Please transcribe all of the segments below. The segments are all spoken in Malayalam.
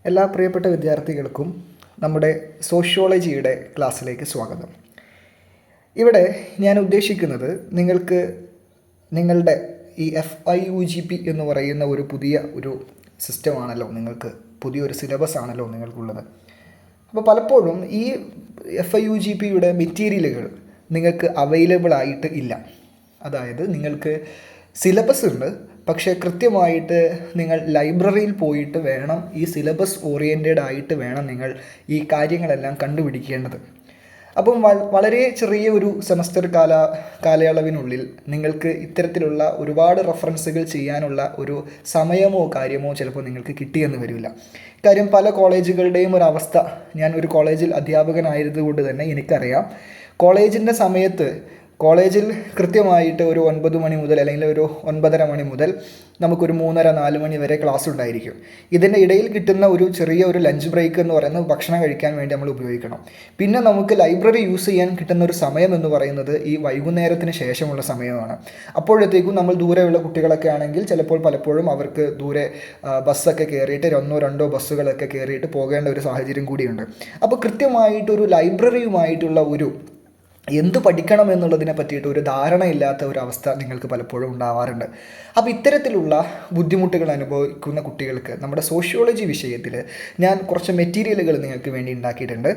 എല്ലാ പ്രിയപ്പെട്ട വിദ്യാർത്ഥികൾക്കും നമ്മുടെ സോഷ്യോളജിയുടെ ക്ലാസ്സിലേക്ക് സ്വാഗതം. ഇവിടെ ഞാൻ ഉദ്ദേശിക്കുന്നത് നിങ്ങൾക്ക് നിങ്ങളുടെ ഈ FIUGP എന്ന് പറയുന്ന ഒരു പുതിയ സിസ്റ്റമാണല്ലോ, നിങ്ങൾക്ക് പുതിയൊരു സിലബസ് ആണല്ലോ നിങ്ങൾക്കുള്ളത്. അപ്പോൾ പലപ്പോഴും ഈ FIUGPയുടെ മെറ്റീരിയലുകൾ നിങ്ങൾക്ക് അവൈലബിൾ ആയിട്ട് ഇല്ല. അതായത് നിങ്ങൾക്ക് സിലബസ് ഉണ്ട്, പക്ഷേ കൃത്യമായിട്ട് നിങ്ങൾ ലൈബ്രറിയിൽ പോയിട്ട് വേണം, ഈ സിലബസ് ഓറിയൻറ്റഡ് ആയിട്ട് വേണം നിങ്ങൾ ഈ കാര്യങ്ങളെല്ലാം കണ്ടുപിടിക്കേണ്ടത്. അപ്പം വളരെ ചെറിയ ഒരു സെമസ്റ്റർ കാലയളവിനുള്ളിൽ നിങ്ങൾക്ക് ഇത്തരത്തിലുള്ള ഒരുപാട് റെഫറൻസുകൾ ചെയ്യാനുള്ള ഒരു സമയമോ കാര്യമോ ചിലപ്പോൾ നിങ്ങൾക്ക് കിട്ടിയെന്ന് വരില്ല. കാര്യം പല കോളേജുകളുടെയും ഒരു അവസ്ഥ, ഞാൻ ഒരു കോളേജിൽ അധ്യാപകനായതുകൊണ്ട് തന്നെ എനിക്കറിയാം. കോളേജിൻ്റെ സമയത്ത് കോളേജിൽ കൃത്യമായിട്ട് ഒരു 9 മണി മുതൽ അല്ലെങ്കിൽ ഒരു 9:30 മണി മുതൽ നമുക്കൊരു 3:30-4 മണി വരെ ക്ലാസ് ഉണ്ടായിരിക്കും. ഇതിൻ്റെ ഇടയിൽ കിട്ടുന്ന ഒരു ചെറിയ ലഞ്ച് ബ്രേക്ക് എന്ന് പറയുന്നത് ഭക്ഷണം കഴിക്കാൻ വേണ്ടി നമ്മൾ ഉപയോഗിക്കണം. പിന്നെ നമുക്ക് ലൈബ്രറി യൂസ് ചെയ്യാൻ കിട്ടുന്ന ഒരു സമയം എന്ന് പറയുന്നത് ഈ വൈകുന്നേരത്തിന് ശേഷമുള്ള സമയമാണ്. അപ്പോഴത്തേക്കും നമ്മൾ ദൂരെയുള്ള കുട്ടികളൊക്കെ ആണെങ്കിൽ ചിലപ്പോൾ പലപ്പോഴും അവർക്ക് ദൂരെ ബസ്സൊക്കെ കയറിയിട്ട് 1-2 ബസ്സുകളൊക്കെ കയറിയിട്ട് പോകേണ്ട ഒരു സാഹചര്യം കൂടിയുണ്ട്. അപ്പോൾ കൃത്യമായിട്ടൊരു ലൈബ്രറിയുമായിട്ടുള്ള എന്ത് പഠിക്കണം എന്നുള്ളതിനെ പറ്റിയിട്ട് ഒരു ധാരണയില്ലാത്ത ഒരു അവസ്ഥ നിങ്ങൾക്ക് പലപ്പോഴും ഉണ്ടാവാറുണ്ട്. അപ്പോൾ ഇത്തരത്തിലുള്ള ബുദ്ധിമുട്ടുകൾ അനുഭവിക്കുന്ന കുട്ടികൾക്ക് നമ്മുടെ സോഷ്യോളജി വിഷയത്തിൽ ഞാൻ കുറച്ച് മെറ്റീരിയലുകൾ നിങ്ങൾക്ക് വേണ്ടി ഉണ്ടാക്കിയിട്ടുണ്ട്.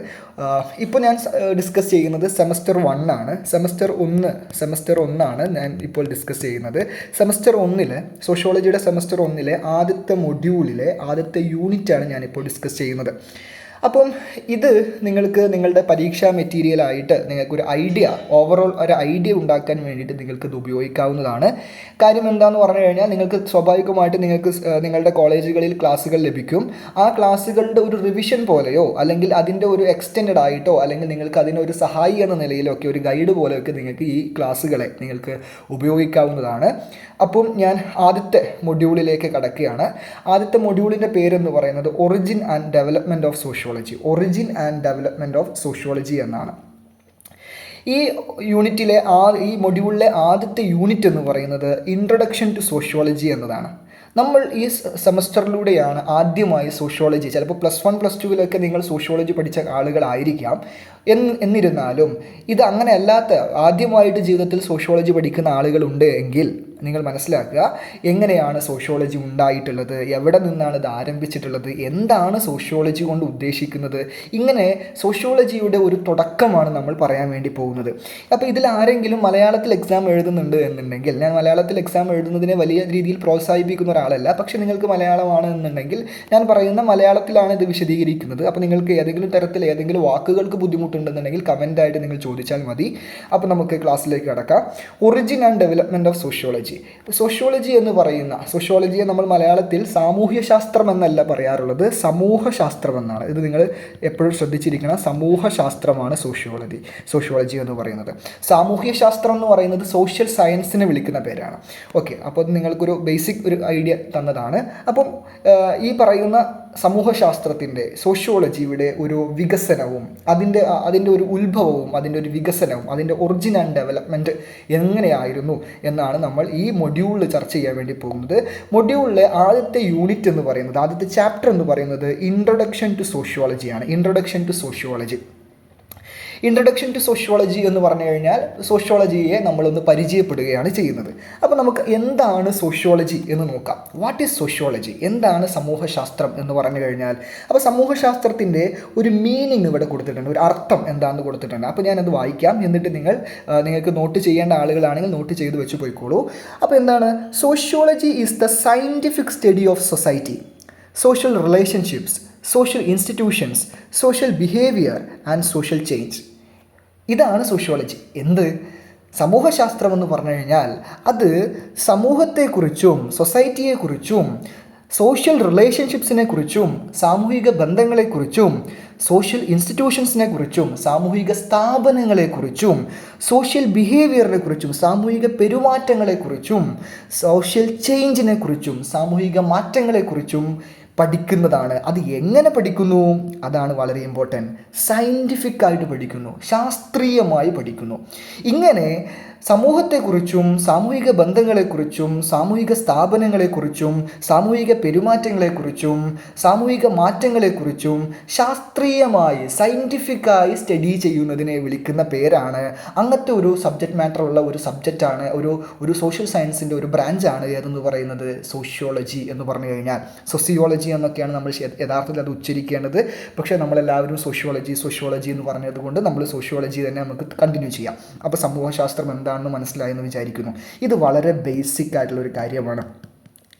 ഇപ്പോൾ ഞാൻ ഡിസ്കസ് ചെയ്യുന്നത് സെമസ്റ്റർ 1 ആണ്. സെമസ്റ്റർ 1 ആണ് ഞാൻ ഇപ്പോൾ ഡിസ്കസ് ചെയ്യുന്നത്. സെമസ്റ്റർ 1 സോഷ്യോളജിയുടെ സെമസ്റ്റർ 1 ആദ്യത്തെ മൊഡ്യൂളിലെ ആദ്യത്തെ യൂണിറ്റാണ് ഞാനിപ്പോൾ ഡിസ്കസ് ചെയ്യുന്നത്. അപ്പം ഇത് നിങ്ങൾക്ക് നിങ്ങളുടെ പരീക്ഷാ മെറ്റീരിയലായിട്ട് നിങ്ങൾക്കൊരു ഓവറോൾ ഒരു ഐഡിയ ഉണ്ടാക്കാൻ വേണ്ടിയിട്ട് നിങ്ങൾക്കിത് ഉപയോഗിക്കാവുന്നതാണ്. കാര്യം എന്താണെന്ന് പറഞ്ഞു കഴിഞ്ഞാൽ, നിങ്ങൾക്ക് സ്വാഭാവികമായിട്ട് നിങ്ങളുടെ കോളേജുകളിൽ ക്ലാസ്സുകൾ ലഭിക്കും. ആ ക്ലാസ്സുകളുടെ ഒരു റിവിഷൻ പോലെയോ അല്ലെങ്കിൽ അതിൻ്റെ ഒരു എക്സ്റ്റെൻഡ് ആയിട്ടോ അല്ലെങ്കിൽ നിങ്ങൾക്ക് അതിനൊരു സഹായി എന്ന നിലയിലൊക്കെ ഒരു ഗൈഡ് പോലെയൊക്കെ നിങ്ങൾക്ക് ഈ ക്ലാസ്സുകളെ നിങ്ങൾക്ക് ഉപയോഗിക്കാവുന്നതാണ്. അപ്പം ഞാൻ ആദ്യത്തെ മൊഡ്യൂളിലേക്ക് കടക്കുകയാണ്. ആദ്യത്തെ മൊഡ്യൂളിൻ്റെ പേരെന്ന് പറയുന്നത് origin and development of sociology എന്നാണ്. ഈ മൊഡ്യൂളിലെ ആദ്യത്തെ യൂണിറ്റ് എന്ന് പറയുന്നത് ഇൻട്രൊഡക്ഷൻ ടു സോഷ്യോളജി എന്നതാണ്. നമ്മൾ ഈ സെമസ്റ്ററിലൂടെയാണ് ആദ്യമായി സോഷ്യോളജി, ചിലപ്പോൾ +1 +2 നിങ്ങൾ സോഷ്യോളജി പഠിച്ച ആളുകളായിരിക്കാം. എന്നിരുന്നാലും ഇത് അങ്ങനെ അല്ലാത്ത, ആദ്യമായിട്ട് ജീവിതത്തിൽ സോഷ്യോളജി പഠിക്കുന്ന ആളുകളുണ്ട് എങ്കിൽ നിങ്ങൾ മനസ്സിലാക്കുക, എങ്ങനെയാണ് സോഷ്യോളജി ഉണ്ടായിട്ടുള്ളത്, എവിടെ നിന്നാണ് ഇത് ആരംഭിച്ചിട്ടുള്ളത്, എന്താണ് സോഷ്യോളജി കൊണ്ട് ഉദ്ദേശിക്കുന്നത്. ഇങ്ങനെ സോഷ്യോളജിയുടെ ഒരു തുടക്കമാണ് നമ്മൾ പറയാൻ വേണ്ടി പോകുന്നത്. അപ്പോൾ ഇതിൽ ആരെങ്കിലും മലയാളത്തിൽ എക്സാം എഴുതുന്നുണ്ട് എന്നുണ്ടെങ്കിൽ, ഞാൻ മലയാളത്തിൽ എക്സാം എഴുതുന്നതിനെ വലിയ രീതിയിൽ പ്രോത്സാഹിപ്പിക്കുന്ന ഒരാളല്ല, പക്ഷേ നിങ്ങൾക്ക് മലയാളമാണ് എന്നുണ്ടെങ്കിൽ ഞാൻ പറയുന്ന മലയാളത്തിലാണ് ഇത് വിശദീകരിക്കുന്നത്. അപ്പോൾ നിങ്ങൾക്ക് ഏതെങ്കിലും തരത്തിൽ ഏതെങ്കിലും വാക്കുകൾക്ക് ബുദ്ധിമുട്ടുണ്ടെന്നുണ്ടെങ്കിൽ കമൻ്റായിട്ട് നിങ്ങൾ ചോദിച്ചാൽ മതി. അപ്പോൾ നമുക്ക് ക്ലാസ്സിലേക്ക് കടക്കാം. Origin and development of sociology. Sociology എന്ന് പറയുന്ന, സോഷ്യോളജിയെ നമ്മൾ മലയാളത്തിൽ സാമൂഹ്യശാസ്ത്രം എന്നല്ല പറയാറുള്ളത്, സമൂഹശാസ്ത്രം എന്നാണ്. ഇത് നിങ്ങൾ എപ്പോഴും ശ്രദ്ധിച്ചിരിക്കണം. സമൂഹശാസ്ത്രമാണ് സോഷ്യോളജി എന്ന് പറയുന്നത്. സാമൂഹ്യശാസ്ത്രം എന്ന് പറയുന്നത് സോഷ്യൽ സയൻസിനെ വിളിക്കുന്ന പേരാണ്. ഓക്കെ, അപ്പോൾ നിങ്ങൾക്കൊരു ബേസിക് ഒരു ഐഡിയ തന്നതാണ്. അപ്പം ഈ പറയുന്ന സമൂഹശാസ്ത്രത്തിൻ്റെ, സോഷ്യോളജിയുടെ ഒരു വികസനവും അതിൻ്റെ ഒരു ഉത്ഭവവും അതിൻ്റെ ഒരു വികസനവും അതിൻ്റെ ഒറിജിൻ ആൻഡ് ഡെവലപ്മെൻറ്റ് എങ്ങനെയായിരുന്നു എന്നാണ് നമ്മൾ ഈ മൊഡ്യൂളിൽ ചർച്ച ചെയ്യാൻ വേണ്ടി പോകുന്നത്. മൊഡ്യൂളിലെ ആദ്യത്തെ യൂണിറ്റ് എന്ന് പറയുന്നത്, ആദ്യത്തെ ചാപ്റ്റർ എന്ന് പറയുന്നത് ഇൻട്രൊഡക്ഷൻ ടു സോഷ്യോളജിയാണ്. ഇൻട്രൊഡക്ഷൻ ടു സോഷ്യോളജി എന്ന് പറഞ്ഞു കഴിഞ്ഞാൽ സോഷ്യോളജിയെ നമ്മളൊന്ന് പരിചയപ്പെടുകയാണ് ചെയ്യുന്നത്. അപ്പോൾ നമുക്ക് എന്താണ് സോഷ്യോളജി എന്ന് നോക്കാം. What is sociology? എന്താണ് സമൂഹശാസ്ത്രം എന്ന് പറഞ്ഞു കഴിഞ്ഞാൽ, അപ്പോൾ സമൂഹശാസ്ത്രത്തിൻ്റെ ഒരു മീനിങ് ഇവിടെ കൊടുത്തിട്ടുണ്ട്, ഒരു അർത്ഥം എന്താണെന്ന് കൊടുത്തിട്ടുണ്ട്. അപ്പോൾ ഞാനത് വായിക്കാം, എന്നിട്ട് നിങ്ങൾക്ക് നോട്ട് ചെയ്യേണ്ട ആളുകളാണെങ്കിൽ നോട്ട് ചെയ്ത് വെച്ച് പോയിക്കോളൂ. അപ്പോൾ എന്താണ്? Sociology is the scientific study of society, social relationships, social institutions, social behaviour and social change. ഇതാണ് സോഷ്യോളജി. സമൂഹശാസ്ത്രം എന്ന് പറഞ്ഞു കഴിഞ്ഞാൽ അത് സമൂഹത്തെക്കുറിച്ചും സൊസൈറ്റിയെക്കുറിച്ചും സോഷ്യൽ റിലേഷൻഷിപ്സിനെ കുറിച്ചും സാമൂഹിക ബന്ധങ്ങളെക്കുറിച്ചും സോഷ്യൽ ഇൻസ്റ്റിറ്റ്യൂഷൻസിനെക്കുറിച്ചും സാമൂഹിക സ്ഥാപനങ്ങളെക്കുറിച്ചും സോഷ്യൽ ബിഹേവിയറിനെക്കുറിച്ചും സാമൂഹിക പെരുമാറ്റങ്ങളെക്കുറിച്ചും സോഷ്യൽ ചേഞ്ചിനെക്കുറിച്ചും സാമൂഹിക മാറ്റങ്ങളെക്കുറിച്ചും പഠിക്കുന്നതാണ്. അത് എങ്ങനെ പഠിക്കുന്നു? അതാണ് വളരെ ഇമ്പോർട്ടൻറ്റ്. സയൻറ്റിഫിക് ആയിട്ട് പഠിക്കുന്നു, ശാസ്ത്രീയമായി പഠിക്കുന്നു. ഇങ്ങനെ സമൂഹത്തെക്കുറിച്ചും സാമൂഹിക ബന്ധങ്ങളെക്കുറിച്ചും സാമൂഹിക സ്ഥാപനങ്ങളെക്കുറിച്ചും സാമൂഹിക പെരുമാറ്റങ്ങളെക്കുറിച്ചും സാമൂഹിക മാറ്റങ്ങളെക്കുറിച്ചും ശാസ്ത്രീയമായി സയൻറ്റിഫിക്കായി സ്റ്റഡി ചെയ്യുന്നതിനെ വിളിക്കുന്ന പേരാണ്, അങ്ങനത്തെ ഒരു സബ്ജക്റ്റ് മാറ്ററുള്ള ഒരു സബ്ജക്റ്റാണ്, ഒരു സോഷ്യൽ സയൻസിൻ്റെ ഒരു ബ്രാഞ്ചാണ് ഏതെന്ന് പറയുന്നത് സോഷ്യോളജി എന്ന് പറഞ്ഞു കഴിഞ്ഞാൽ. സോസിയോളജി എന്നൊക്കെയാണ് നമ്മൾ യഥാർത്ഥത്തിൽ അത് ഉച്ചരിക്കേണ്ടത്. പക്ഷേ നമ്മളെല്ലാവരും സോഷ്യോളജി എന്ന് പറഞ്ഞതുകൊണ്ട് നമ്മൾ സോഷ്യോളജി തന്നെ നമുക്ക് കണ്ടിന്യൂ ചെയ്യാം. അപ്പോൾ സമൂഹശാസ്ത്രം എന്താണെന്ന് മനസ്സിലായെന്ന് വിചാരിക്കുന്നു. ഇത് വളരെ ബേസിക് ആയിട്ടുള്ളൊരു കാര്യമാണ്.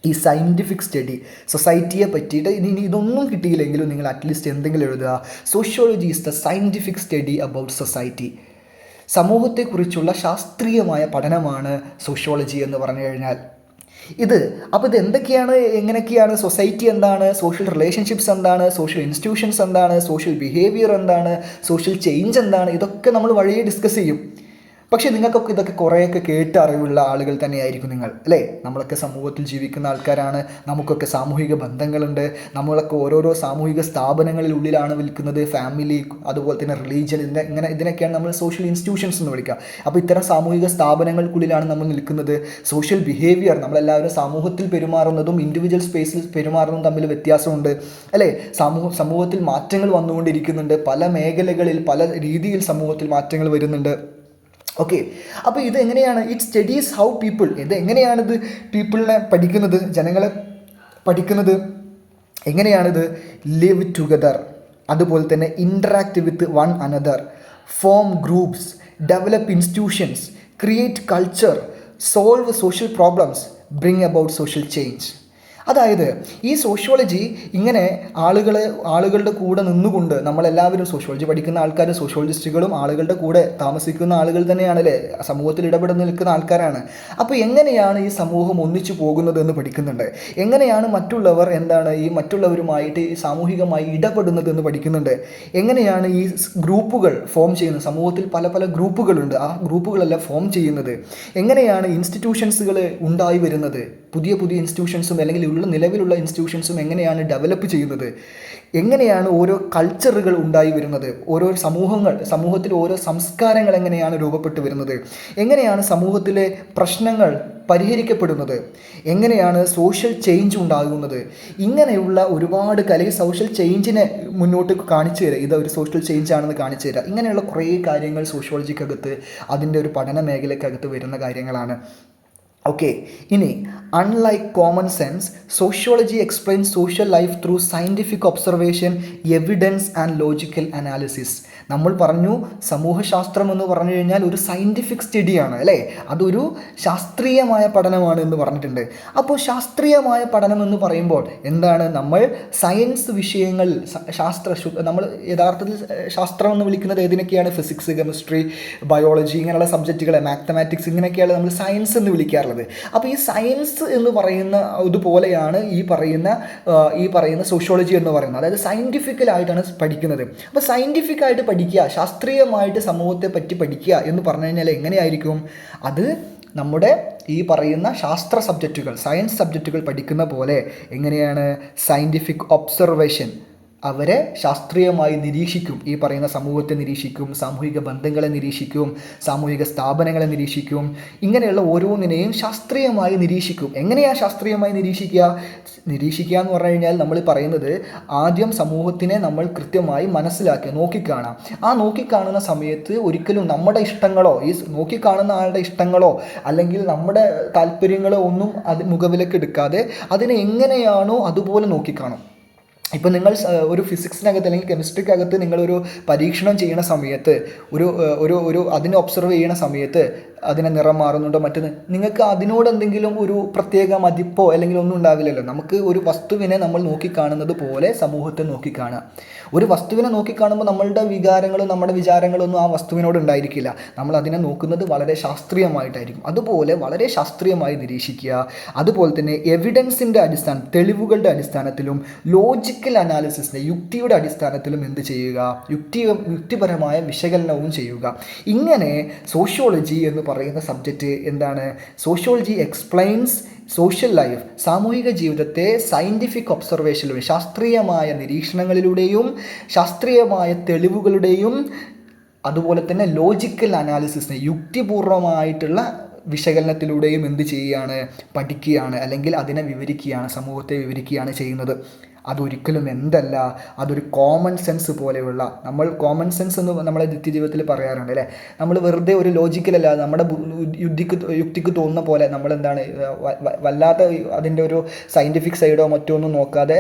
ഈ സയൻറ്റിഫിക് സ്റ്റഡി സൊസൈറ്റിയെ പറ്റിയിട്ട് ഇനി ഇതൊന്നും കിട്ടിയില്ലെങ്കിലും നിങ്ങൾ അറ്റ്ലീസ്റ്റ് എന്തെങ്കിലും എഴുതുക. Sociology is the scientific study about society. സമൂഹത്തെക്കുറിച്ചുള്ള ശാസ്ത്രീയമായ പഠനമാണ് സോഷ്യോളജി എന്ന് പറഞ്ഞു കഴിഞ്ഞാൽ. അപ്പോൾ ഇത് എന്തൊക്കെയാണ്, എങ്ങനെയൊക്കെയാണ്, സൊസൈറ്റി എന്താണ്, സോഷ്യൽ റിലേഷൻഷിപ്സ് എന്താണ്, സോഷ്യൽ ഇൻസ്റ്റിറ്റ്യൂഷൻസ് എന്താണ്, സോഷ്യൽ ബിഹേവിയർ എന്താണ്, സോഷ്യൽ ചേഞ്ച് എന്താണ്, ഇതൊക്കെ നമ്മൾ വഴിയെ ഡിസ്കസ് ചെയ്യും. പക്ഷേ നിങ്ങൾക്കൊക്കെ ഇതൊക്കെ കുറേയൊക്കെ കേട്ട് അറിവുള്ള ആളുകൾ തന്നെയായിരിക്കും നിങ്ങൾ, അല്ലേ? നമ്മളൊക്കെ സമൂഹത്തിൽ ജീവിക്കുന്ന ആൾക്കാരാണ്, നമുക്കൊക്കെ സാമൂഹിക ബന്ധങ്ങളുണ്ട്, നമ്മളൊക്കെ ഓരോരോ സാമൂഹിക സ്ഥാപനങ്ങളിലുള്ളിലാണ് വിൽക്കുന്നത്, ഫാമിലി, അതുപോലെ തന്നെ റിലീജിയൻ, ഇതിനൊക്കെയാണ് നമ്മൾ സോഷ്യൽ ഇൻസ്റ്റിറ്റ്യൂഷൻസ് എന്ന് വിളിക്കുക. അപ്പോൾ ഇത്തരം സാമൂഹിക സ്ഥാപനങ്ങൾക്കുള്ളിലാണ് നമ്മൾ നിൽക്കുന്നത്. സോഷ്യൽ ബിഹേവിയർ, നമ്മളെല്ലാവരും സമൂഹത്തിൽ പെരുമാറുന്നതും ഇൻഡിവിജ്വൽ സ്പേസിൽ പെരുമാറുന്നതും തമ്മിൽ വ്യത്യാസമുണ്ട്, അല്ലേ? സമൂഹത്തിൽ മാറ്റങ്ങൾ വന്നുകൊണ്ടിരിക്കുന്നുണ്ട്, പല മേഖലകളിൽ പല രീതിയിൽ സമൂഹത്തിൽ മാറ്റങ്ങൾ വരുന്നുണ്ട്. ഓക്കെ, അപ്പോൾ ഇത് എങ്ങനെയാണ്, ഇറ്റ് സ്റ്റഡീസ് ഹൗ പീപ്പിൾ, ഇത് എങ്ങനെയാണിത് പീപ്പിളിനെ പഠിക്കുന്നത്, ജനങ്ങളെ പഠിക്കുന്നത് എങ്ങനെയാണിത്, ലിവ് ടുഗദർ, അതുപോലെ തന്നെ interact with one another, form groups, develop institutions, create culture, solve social problems, bring about social change. അതായത് ഈ സോഷ്യോളജി ഇങ്ങനെ ആളുകളുടെ കൂടെ നിന്നുകൊണ്ട്, നമ്മളെല്ലാവരും സോഷ്യോളജി പഠിക്കുന്ന ആൾക്കാർ സോഷ്യോളജിസ്റ്റുകളും ആളുകളുടെ കൂടെ താമസിക്കുന്ന ആളുകൾ തന്നെയാണല്ലേ, സമൂഹത്തിൽ ഇടപെടുന്ന നിൽക്കുന്ന ആൾക്കാരാണ്. അപ്പോൾ എങ്ങനെയാണ് ഈ സമൂഹം ഒന്നിച്ചു പോകുന്നത് എന്ന് പഠിക്കുന്നുണ്ട്. എങ്ങനെയാണ് മറ്റുള്ളവർ ഈ മറ്റുള്ളവരുമായിട്ട് സാമൂഹികമായി ഇടപെടുന്നത് എന്ന് പഠിക്കുന്നുണ്ട്. എങ്ങനെയാണ് ഈ ഗ്രൂപ്പുകൾ ഫോം ചെയ്യുന്നത്, സമൂഹത്തിൽ പല പല ഗ്രൂപ്പുകളുണ്ട്, ആ ഗ്രൂപ്പുകളെല്ലാം ഫോം ചെയ്യുന്നത്. എങ്ങനെയാണ് ഇൻസ്റ്റിറ്റ്യൂഷൻസുകൾ ഉണ്ടായി വരുന്നത്, പുതിയ ഇൻസ്റ്റിറ്റ്യൂഷൻസും അല്ലെങ്കിൽ നിലവിലുള്ള ഇൻസ്റ്റിറ്റ്യൂഷൻസും എങ്ങനെയാണ് ഡെവലപ്പ് ചെയ്യുന്നത്. എങ്ങനെയാണ് ഓരോ കൾച്ചറുകൾ ഉണ്ടായി വരുന്നത്, ഓരോ സമൂഹത്തിൽ ഓരോ സംസ്കാരങ്ങൾ എങ്ങനെയാണ് രൂപപ്പെട്ടു വരുന്നത്, എങ്ങനെയാണ് സമൂഹത്തിലെ പ്രശ്നങ്ങൾ പരിഹരിക്കപ്പെടുന്നത്, എങ്ങനെയാണ് സോഷ്യൽ ചേഞ്ച് ഉണ്ടാകുന്നത്. ഇങ്ങനെയുള്ള ഒരുപാട് സോഷ്യൽ ചേഞ്ചിനെ മുന്നോട്ട് കാണിച്ചു തരിക, ഇതൊരു സോഷ്യൽ ചേഞ്ച് ആണെന്ന് കാണിച്ചു തരിക. ഇങ്ങനെയുള്ള കുറേ കാര്യങ്ങൾ സോഷ്യോളജിക്കകത്ത്, അതിൻ്റെ ഒരു പഠന മേഖലയ്ക്കകത്ത് വരുന്ന കാര്യങ്ങളാണ്. ഓക്കെ, ഇനി unlike common sense, sociology explains social life through scientific observation, evidence and logical analysis. നമ്മൾ പറഞ്ഞു സമൂഹശാസ്ത്രം എന്ന് പറഞ്ഞു കഴിഞ്ഞാൽ ഒരു സയൻറ്റിഫിക് സ്റ്റഡിയാണ്, അല്ലേ? അതൊരു ശാസ്ത്രീയമായ പഠനമാണ് എന്ന് പറഞ്ഞിട്ടുണ്ട്. അപ്പോൾ ശാസ്ത്രീയമായ പഠനം എന്ന് പറയുമ്പോൾ എന്താണ്, നമ്മൾ സയൻസ് വിഷയങ്ങൾ, നമ്മൾ യഥാർത്ഥത്തിൽ ശാസ്ത്രം എന്ന് വിളിക്കുന്നത് ഏതിനൊക്കെയാണ്, ഫിസിക്സ്, കെമിസ്ട്രി, ബയോളജി, ഇങ്ങനെയുള്ള സബ്ജക്റ്റുകളെ, മാത്തമാറ്റിക്സ്, ഇങ്ങനെയൊക്കെയാണ് നമ്മൾ സയൻസ് എന്ന് വിളിക്കാറുള്ളത്. അപ്പോൾ ഈ സയൻസ് എന്ന് പറയുന്ന ഇതുപോലെയാണ് ഈ പറയുന്ന സോഷ്യോളജി എന്ന് പറയുന്നത്. അതായത് സയൻറ്റിഫിക്കലായിട്ടാണ് പഠിക്കുന്നത്. അപ്പോൾ സയൻറ്റിഫിക്കായിട്ട് പഠിക്കുക, ശാസ്ത്രീയമായിട്ട് സമൂഹത്തെ പറ്റി പഠിക്കുക എന്ന് പറഞ്ഞു കഴിഞ്ഞാൽ എങ്ങനെയായിരിക്കും അത്? നമ്മുടെ ഈ പറയുന്ന ശാസ്ത്ര സബ്ജക്റ്റുകൾ, സയൻസ് സബ്ജക്റ്റുകൾ പഠിക്കുന്ന പോലെ എങ്ങനെയാണ്, സയൻറ്റിഫിക് ഒബ്സർവേഷൻ, അവരെ ശാസ്ത്രീയമായി നിരീക്ഷിക്കും, ഈ പറയുന്ന സമൂഹത്തെ നിരീക്ഷിക്കും, സാമൂഹിക ബന്ധങ്ങളെ നിരീക്ഷിക്കും, സാമൂഹിക സ്ഥാപനങ്ങളെ നിരീക്ഷിക്കും, ഇങ്ങനെയുള്ള ഓരോന്നിനെയും ശാസ്ത്രീയമായി നിരീക്ഷിക്കും. എങ്ങനെയാണ് ശാസ്ത്രീയമായി നിരീക്ഷിക്കുക എന്ന് പറഞ്ഞു കഴിഞ്ഞാൽ നമ്മൾ പറയുന്നത്, ആദ്യം സമൂഹത്തിനെ നമ്മൾ കൃത്യമായി മനസ്സിലാക്കി നോക്കിക്കാണാം. ആ നോക്കിക്കാണുന്ന സമയത്ത് ഒരിക്കലും നമ്മുടെ ഇഷ്ടങ്ങളോ, ഈ നോക്കിക്കാണുന്ന ആളുടെ ഇഷ്ടങ്ങളോ അല്ലെങ്കിൽ നമ്മുടെ താല്പര്യങ്ങളോ ഒന്നും അത് മുഖവിലേക്ക് എടുക്കാതെ അതിനെ എങ്ങനെയാണോ അതുപോലെ നോക്കിക്കാണും. ഇപ്പോൾ നിങ്ങൾ ഒരു ഫിസിക്സിനകത്ത് അല്ലെങ്കിൽ കെമിസ്ട്രിക്കകത്ത് നിങ്ങളൊരു പരീക്ഷണം ചെയ്യുന്ന സമയത്ത് ഒരു അതിനെ ഒബ്സർവ് ചെയ്യുന്ന സമയത്ത് അതിനെ നിറം മാറുന്നുണ്ടോ മറ്റൊന്ന്, നിങ്ങൾക്ക് അതിനോട് എന്തെങ്കിലും ഒരു പ്രത്യേക മതിപ്പോ അല്ലെങ്കിൽ ഒന്നും ഉണ്ടാവില്ലല്ലോ. നമുക്ക് ഒരു വസ്തുവിനെ നമ്മൾ നോക്കിക്കാണുന്നത് പോലെ സമൂഹത്തെ നോക്കിക്കാണുക. ഒരു വസ്തുവിനെ നോക്കിക്കാണുമ്പോൾ നമ്മളുടെ വികാരങ്ങളും നമ്മുടെ വിചാരങ്ങളൊന്നും ആ വസ്തുവിനോട് ഉണ്ടായിരിക്കില്ല. നമ്മൾ അതിനെ നോക്കുന്നത് വളരെ ശാസ്ത്രീയമായിട്ടായിരിക്കും. അതുപോലെ വളരെ ശാസ്ത്രീയമായി നിരീക്ഷിക്കുക. അതുപോലെ തന്നെ എവിഡൻസിൻ്റെ തെളിവുകളുടെ അടിസ്ഥാനത്തിലും ലോജിക്കൽ അനാലിസിസിൻ്റെ യുക്തിയുടെ അടിസ്ഥാനത്തിലും എന്ത് ചെയ്യുക, യുക്തിപരമായ വിശകലനവും ചെയ്യുക. ഇങ്ങനെ സോഷ്യോളജി എന്ന് പറയുന്ന സബ്ജക്റ്റ് എന്താണ്? സോഷ്യോളജി എക്സ്പ്ലെയിൻസ് സോഷ്യൽ ലൈഫ്, സാമൂഹിക ജീവിതത്തെ സയൻറ്റിഫിക് ഒബ്സർവേഷനിലൂടെ, ശാസ്ത്രീയമായ നിരീക്ഷണങ്ങളിലൂടെയും ശാസ്ത്രീയമായ തെളിവുകളുടെയും അതുപോലെ തന്നെ ലോജിക്കൽ അനാലിസിസിനെ യുക്തിപൂർവമായിട്ടുള്ള വിശകലനത്തിലൂടെയും എന്ത് ചെയ്യുകയാണ്, പഠിക്കുകയാണ്, അല്ലെങ്കിൽ അതിനെ വിവരിക്കുകയാണ്, സമൂഹത്തെ വിവരിക്കുകയാണ് ചെയ്യുന്നത്. അതൊരിക്കലും എന്തല്ല, അതൊരു കോമൺ സെൻസ് പോലെയുള്ള, നമ്മൾ കോമൺ സെൻസ് എന്ന് നമ്മളെ നിത്യജീവിതത്തിൽ പറയാറുണ്ട് അല്ലേ. നമ്മൾ വെറുതെ ഒരു ലോജിക്കലല്ല, നമ്മുടെ യുക്തിക്ക് തോന്നുന്ന പോലെ നമ്മളെന്താണ് വല്ലാത്ത അതിൻ്റെ ഒരു സയൻറ്റിഫിക് സൈഡോ മറ്റോ ഒന്നും നോക്കാതെ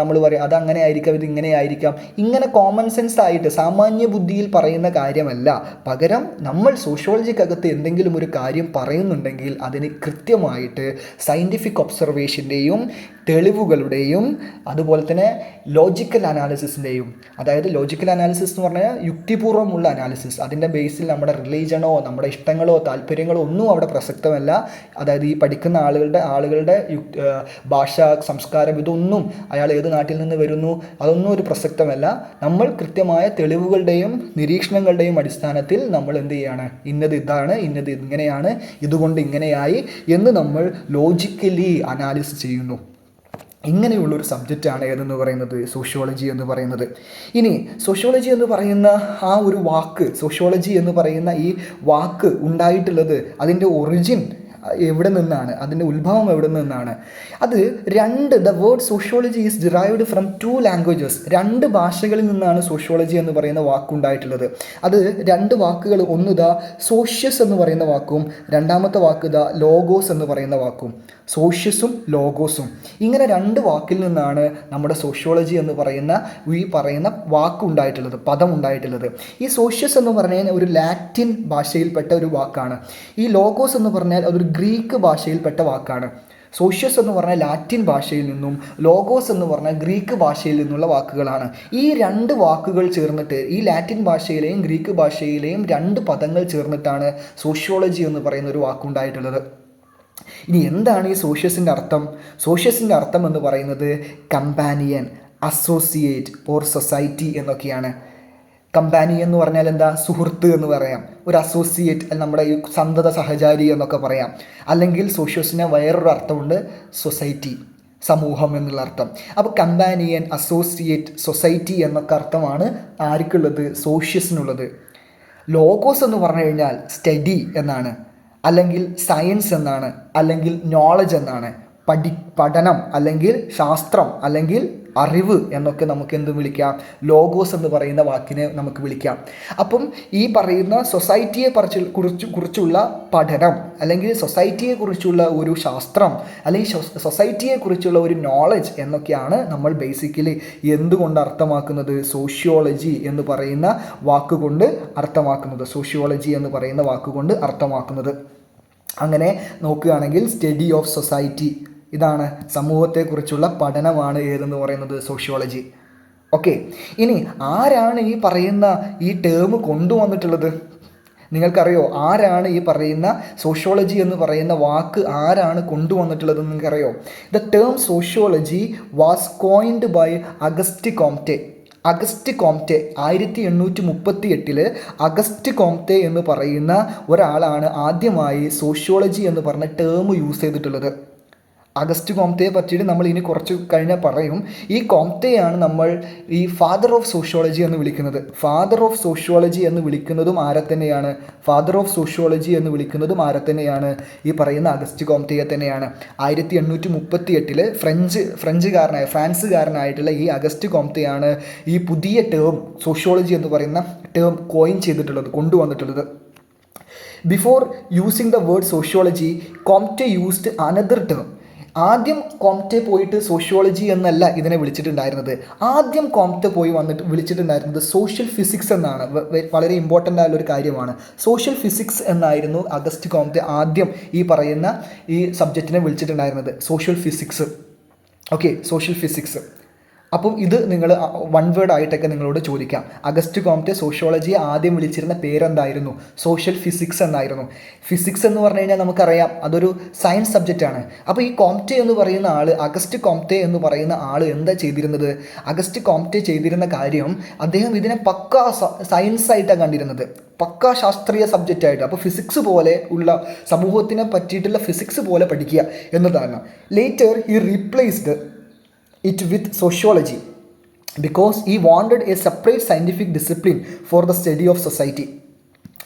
നമ്മൾ പറയും അതങ്ങനെ ആയിരിക്കാം, ഇതിങ്ങനെ ആയിരിക്കാം, ഇങ്ങനെ കോമൺ സെൻസ് ആയിട്ട് സാമാന്യ ബുദ്ധിയിൽ പറയുന്ന കാര്യമല്ല. പകരം നമ്മൾ സോഷ്യോളജിക്കകത്ത് എന്തെങ്കിലും ഒരു കാര്യം പറയുന്നുണ്ടെങ്കിൽ അതിന് കൃത്യമായിട്ട് സയൻറ്റിഫിക് ഒബ്സർവേഷൻ്റെയും തെളിവുകളുടെയും അതുപോലെ തന്നെ ലോജിക്കൽ അനാലിസിസിൻ്റെയും, അതായത് ലോജിക്കൽ അനാലിസിസ് എന്ന് പറഞ്ഞാൽ യുക്തിപൂർവ്വമുള്ള അനാലിസിസ്, അതിൻ്റെ ബേസിൽ നമ്മുടെ റിലീജനോ നമ്മുടെ ഇഷ്ടങ്ങളോ താല്പര്യങ്ങളോ ഒന്നും അവിടെ പ്രസക്തമല്ല. അതായത് ഈ പഠിക്കുന്ന ആളുകളുടെ ഭാഷ, സംസ്കാരം, ഇതൊന്നും അയാൾ ഏത് നാട്ടിൽ നിന്ന് വരുന്നു അതൊന്നും ഒരു പ്രസക്തമല്ല. നമ്മൾ കൃത്യമായ തെളിവുകളുടെയും നിരീക്ഷണങ്ങളുടെയും അടിസ്ഥാനത്തിൽ നമ്മൾ എന്ത് ചെയ്യാണ്, ഇന്നത് ഇതാണ്, ഇന്നത് ഇങ്ങനെയാണ്, ഇതുകൊണ്ട് ഇങ്ങനെയായി എന്ന് നമ്മൾ ലോജിക്കലി അനാലിസിസ് ചെയ്യുന്നു. ഇങ്ങനെയുള്ളൊരു സബ്ജക്റ്റാണ് ഏതെന്ന് പറയുന്നത്, സോഷ്യോളജി എന്ന് പറയുന്നത്. ഇനി സോഷ്യോളജി എന്ന് പറയുന്ന ആ ഒരു വാക്ക്, സോഷ്യോളജി എന്ന് പറയുന്ന ഈ വാക്ക് ഉണ്ടായിട്ടുള്ളത്, അതിൻ്റെ ഒറിജിൻ എവിടെ നിന്നാണ്, അതിൻ്റെ ഉത്ഭവം എവിടെ നിന്നാണ്? അത് the word sociology is derived from 2 languages. 2 ഭാഷകളിൽ നിന്നാണ് സോഷ്യോളജി എന്ന് പറയുന്ന വാക്കുണ്ടായിട്ടുള്ളത്. അത് 2 വാക്കുകൾ, ഒന്ന് സോഷ്യസ് എന്ന് പറയുന്ന വാക്കും രണ്ടാമത്തെ വാക്ക് ലോഗോസ് എന്ന് പറയുന്ന വാക്കും. സോഷ്യസും ലോഗോസും, ഇങ്ങനെ 2 വാക്കിൽ നിന്നാണ് നമ്മുടെ സോഷ്യോളജി എന്ന് പറയുന്ന വാക്കുണ്ടായിട്ടുള്ളത്, പദം ഉണ്ടായിട്ടുള്ളത്. ഈ സോഷ്യസ് എന്ന് പറഞ്ഞാൽ ഒരു ലാറ്റിൻ ഭാഷയിൽപ്പെട്ട ഒരു വാക്കാണ്. ഈ ലോഗോസ് എന്ന് പറഞ്ഞാൽ അതൊരു ഗ്രീക്ക് ഭാഷയിൽപ്പെട്ട വാക്കാണ്. സോഷ്യസ് എന്ന് പറഞ്ഞാൽ ലാറ്റിൻ ഭാഷയിൽ നിന്നും ലോഗോസ് എന്ന് പറഞ്ഞാൽ ഗ്രീക്ക് ഭാഷയിൽ നിന്നുള്ള വാക്കുകളാണ്. ഈ 2 വാക്കുകൾ ചേർന്നിട്ട്, ഈ ലാറ്റിൻ ഭാഷയിലെയും ഗ്രീക്ക് ഭാഷയിലെയും 2 പദങ്ങൾ ചേർന്നിട്ടാണ് സോഷ്യോളജി എന്ന് പറയുന്ന ഒരു വാക്കുണ്ടായിട്ടുള്ളത്. ഇനി എന്താണ് ഈ സോഷ്യസിൻ്റെ അർത്ഥം? സോഷ്യസിൻ്റെ അർത്ഥം എന്ന് പറയുന്നത് കമ്പാനിയൻ, അസോസിയേറ്റ് ഓർ സൊസൈറ്റി എന്നൊക്കെയാണ്. കമ്പാനി എന്ന് പറഞ്ഞാൽ എന്താ, സുഹൃത്ത് എന്ന് പറയാം. ഒരു അസോസിയേറ്റ് നമ്മുടെ ഈ സന്തത സഹചാരി എന്നൊക്കെ പറയാം. അല്ലെങ്കിൽ സോഷ്യോസിന് വേറൊരു അർത്ഥമുണ്ട്, സൊസൈറ്റി, സമൂഹം എന്നുള്ള അർത്ഥം. അപ്പോൾ കമ്പാനിയൻ, അസോസിയേറ്റ്, സൊസൈറ്റി എന്നൊക്കെ അർത്ഥമാണ് ആർക്കുള്ളത്, സോഷ്യസിനുള്ളത്. ലോഗോസ് എന്ന് പറഞ്ഞു കഴിഞ്ഞാൽ സ്റ്റഡി എന്നാണ്, അല്ലെങ്കിൽ സയൻസ് എന്നാണ്, അല്ലെങ്കിൽ നോളജ് എന്നാണ്. പഠനം അല്ലെങ്കിൽ ശാസ്ത്രം അല്ലെങ്കിൽ അറിവ് എന്നൊക്കെ നമുക്ക് എന്ത് വിളിക്കാം, ലോഗോസ് എന്ന് പറയുന്ന വാക്കിനെ നമുക്ക് വിളിക്കാം. അപ്പം ഈ പറയുന്ന സൊസൈറ്റിയെ കുറിച്ചുള്ള പഠനം അല്ലെങ്കിൽ സൊസൈറ്റിയെക്കുറിച്ചുള്ള ഒരു ശാസ്ത്രം അല്ലെങ്കിൽ സൊസൈറ്റിയെക്കുറിച്ചുള്ള ഒരു നോളജ് എന്നൊക്കെയാണ് നമ്മൾ ബേസിക്കലി എന്തുകൊണ്ട് അർത്ഥമാക്കുന്നത്, സോഷ്യോളജി എന്ന് പറയുന്ന വാക്കുകൊണ്ട് അർത്ഥമാക്കുന്നത്. സോഷ്യോളജി എന്ന് പറയുന്ന വാക്കുകൊണ്ട് അർത്ഥമാക്കുന്നത്. അങ്ങനെ നോക്കുകയാണെങ്കിൽ സ്റ്റഡി ഓഫ് സൊസൈറ്റി, ഇതാണ് സമൂഹത്തെക്കുറിച്ചുള്ള പഠനമാണ് ഏതെന്ന് പറയുന്നത്, സോഷ്യോളജി. ഓക്കെ, ഇനി ആരാണ് ഈ പറയുന്ന ഈ ടേം കൊണ്ടുവന്നിട്ടുള്ളത്? നിങ്ങൾക്കറിയോ ആരാണ് ഈ പറയുന്ന സോഷ്യോളജി എന്ന് പറയുന്ന വാക്ക് ആരാണ് കൊണ്ടുവന്നിട്ടുള്ളത്? നിങ്ങൾക്കറിയോ? The term sociology was coined by Auguste Comte. Auguste Comte 1838 Auguste Comte എന്ന് പറയുന്ന ഒരാളാണ് ആദ്യമായി സോഷ്യോളജി എന്ന് പറഞ്ഞ ടേം യൂസ് ചെയ്തിട്ടുള്ളത്. അഗസ്റ്റ് കോംറ്റെ പറ്റിയിട്ട് നമ്മൾ ഇനി കുറച്ച് കഴിഞ്ഞാൽ പറയും. ഈ കോംറ്റെയാണ് നമ്മൾ ഈ ഫാദർ ഓഫ് സോഷ്യോളജി എന്ന് വിളിക്കുന്നത്. ഫാദർ ഓഫ് സോഷ്യോളജി എന്ന് വിളിക്കുന്നതും ആരെ തന്നെയാണ്? ഫാദർ ഓഫ് സോഷ്യോളജി എന്ന് വിളിക്കുന്നതും ആരെ തന്നെയാണ്? ഈ പറയുന്ന അഗസ്റ്റ് കോംറ്റെയെ തന്നെയാണ്. 1838 ഫ്രാൻസുകാരനായിട്ടുള്ള ഈ അഗസ്റ്റ് കോംറ്റെയാണ് ഈ പുതിയ ടേം സോഷ്യോളജി എന്ന് പറയുന്ന ടേം കോയിൻ ചെയ്തിട്ടുള്ളത്, കൊണ്ടുവന്നിട്ടുള്ളത്. Before using the word sociology, Comte used another term. ആദ്യം കോംറ്റെ പോയിട്ട് സോഷ്യോളജി എന്നല്ല ഇതിനെ വിളിച്ചിട്ടുണ്ടായിരുന്നത്. ആദ്യം കോംറ്റെ പോയി വിളിച്ചിട്ടുണ്ടായിരുന്നത് സോഷ്യൽ ഫിസിക്സ് എന്നാണ്. വളരെ ഇമ്പോർട്ടൻ്റ് ആയുള്ളൊരു കാര്യമാണ്. സോഷ്യൽ ഫിസിക്സ് എന്നായിരുന്നു അഗസ്റ്റ് കോംറ്റെ ആദ്യം ഈ പറയുന്ന ഈ സബ്ജക്റ്റിനെ വിളിച്ചിട്ടുണ്ടായിരുന്നത്, social physics. Okay, social physics. അപ്പം ഇത് നിങ്ങൾ 1 വേർഡ് ആയിട്ടൊക്കെ നിങ്ങളോട് ചോദിക്കാം. അഗസ്റ്റ് കോംറ്റെ സോഷ്യോളജിയെ ആദ്യം വിളിച്ചിരുന്ന പേരെന്തായിരുന്നു? സോഷ്യൽ ഫിസിക്സ് എന്നായിരുന്നു. ഫിസിക്സ് എന്ന് പറഞ്ഞു കഴിഞ്ഞാൽ നമുക്കറിയാം അതൊരു സയൻസ് സബ്ജക്റ്റാണ്. അപ്പോൾ ഈ കോംറ്റെ എന്ന് പറയുന്ന ആൾ, അഗസ്റ്റ് കോംറ്റെ എന്ന് പറയുന്ന ആൾ എന്താ ചെയ്തിരുന്നത്? അഗസ്റ്റ് കോംറ്റെ ചെയ്തിരുന്ന കാര്യം, അദ്ദേഹം ഇതിനെ പക്കാ സയൻസ് ആയിട്ടാണ് കണ്ടിരുന്നത്, പക്കാ ശാസ്ത്രീയ സബ്ജക്റ്റായിട്ട്. അപ്പോൾ ഫിസിക്സ് പോലെ ഉള്ള സമൂഹത്തിനെ പറ്റിയിട്ടുള്ള ഫിസിക്സ് പോലെ പഠിക്കുക എന്നതാണ്. Later he replaced it with sociology. Because he wanted a separate scientific discipline for the study of society.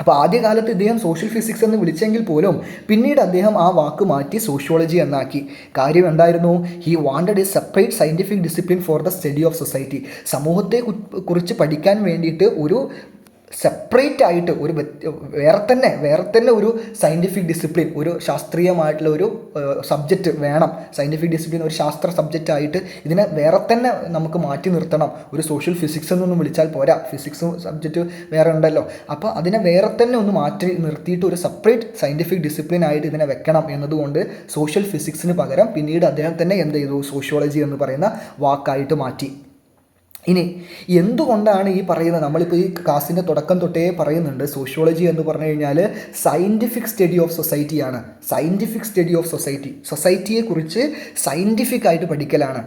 അപ്പോൾ ആദ്യകാലത്ത് ഇദ്ദേഹം സോഷ്യൽ ഫിസിക്സ് എന്ന് വിളിച്ചെങ്കിൽ പോലും പിന്നീട് അദ്ദേഹം ആ വാക്ക് മാറ്റി സോഷ്യോളജി എന്നാക്കി. കാര്യം എന്തായിരുന്നു? He wanted a separate scientific discipline for the study of society. സമൂഹത്തെ കുറിച്ച് പഠിക്കാൻ വേണ്ടിയിട്ട് ഒരു സെപ്പറേറ്റ് ആയിട്ട് ഒരു വേറെ തന്നെ ഒരു സയൻറ്റിഫിക് ഡിസിപ്ലിൻ, ഒരു ശാസ്ത്രീയമായിട്ടുള്ള ഒരു സബ്ജക്റ്റ് വേണം. സയൻറ്റിഫിക് ഡിസിപ്ലിൻ ഒരു ശാസ്ത്ര സബ്ജക്റ്റ് ആയിട്ട് ഇതിനെ വേറെ തന്നെ നമുക്ക് മാറ്റി നിർത്തണം. ഒരു സോഷ്യൽ ഫിസിക്സ് എന്നൊന്നും വിളിച്ചാൽ പോരാ, ഫിസിക്സ് സബ്ജക്റ്റ് വേറെ ഉണ്ടല്ലോ. അപ്പോൾ അതിനെ വേറെ തന്നെ ഒന്ന് മാറ്റി നിർത്തിയിട്ട് ഒരു സെപ്പറേറ്റ് സയൻറ്റിഫിക് ഡിസിപ്ലിൻ ആയിട്ട് ഇതിനെ വെക്കണം എന്നതുകൊണ്ട് സോഷ്യൽ ഫിസിക്സിന് പകരം പിന്നീട് അദ്ദേഹം തന്നെ എന്ത് ചെയ്തു? സോഷ്യോളജി എന്ന് പറയുന്ന വാക്കായിട്ട് മാറ്റി. ഇനി എന്തുകൊണ്ടാണ് ഈ പറയുന്നത്? നമ്മളിപ്പോൾ ഈ ക്ലാസ്സിൻ്റെ തുടക്കം തൊട്ടേ പറയുന്നുണ്ട്, സോഷ്യോളജി എന്ന് പറഞ്ഞു കഴിഞ്ഞാൽ സയൻറ്റിഫിക് സ്റ്റഡി ഓഫ് സൊസൈറ്റിയാണ്. സയൻറ്റിഫിക് സ്റ്റഡി ഓഫ് സൊസൈറ്റി, സൊസൈറ്റിയെക്കുറിച്ച് സയൻറ്റിഫിക് ആയിട്ട് പഠിക്കലാണ്,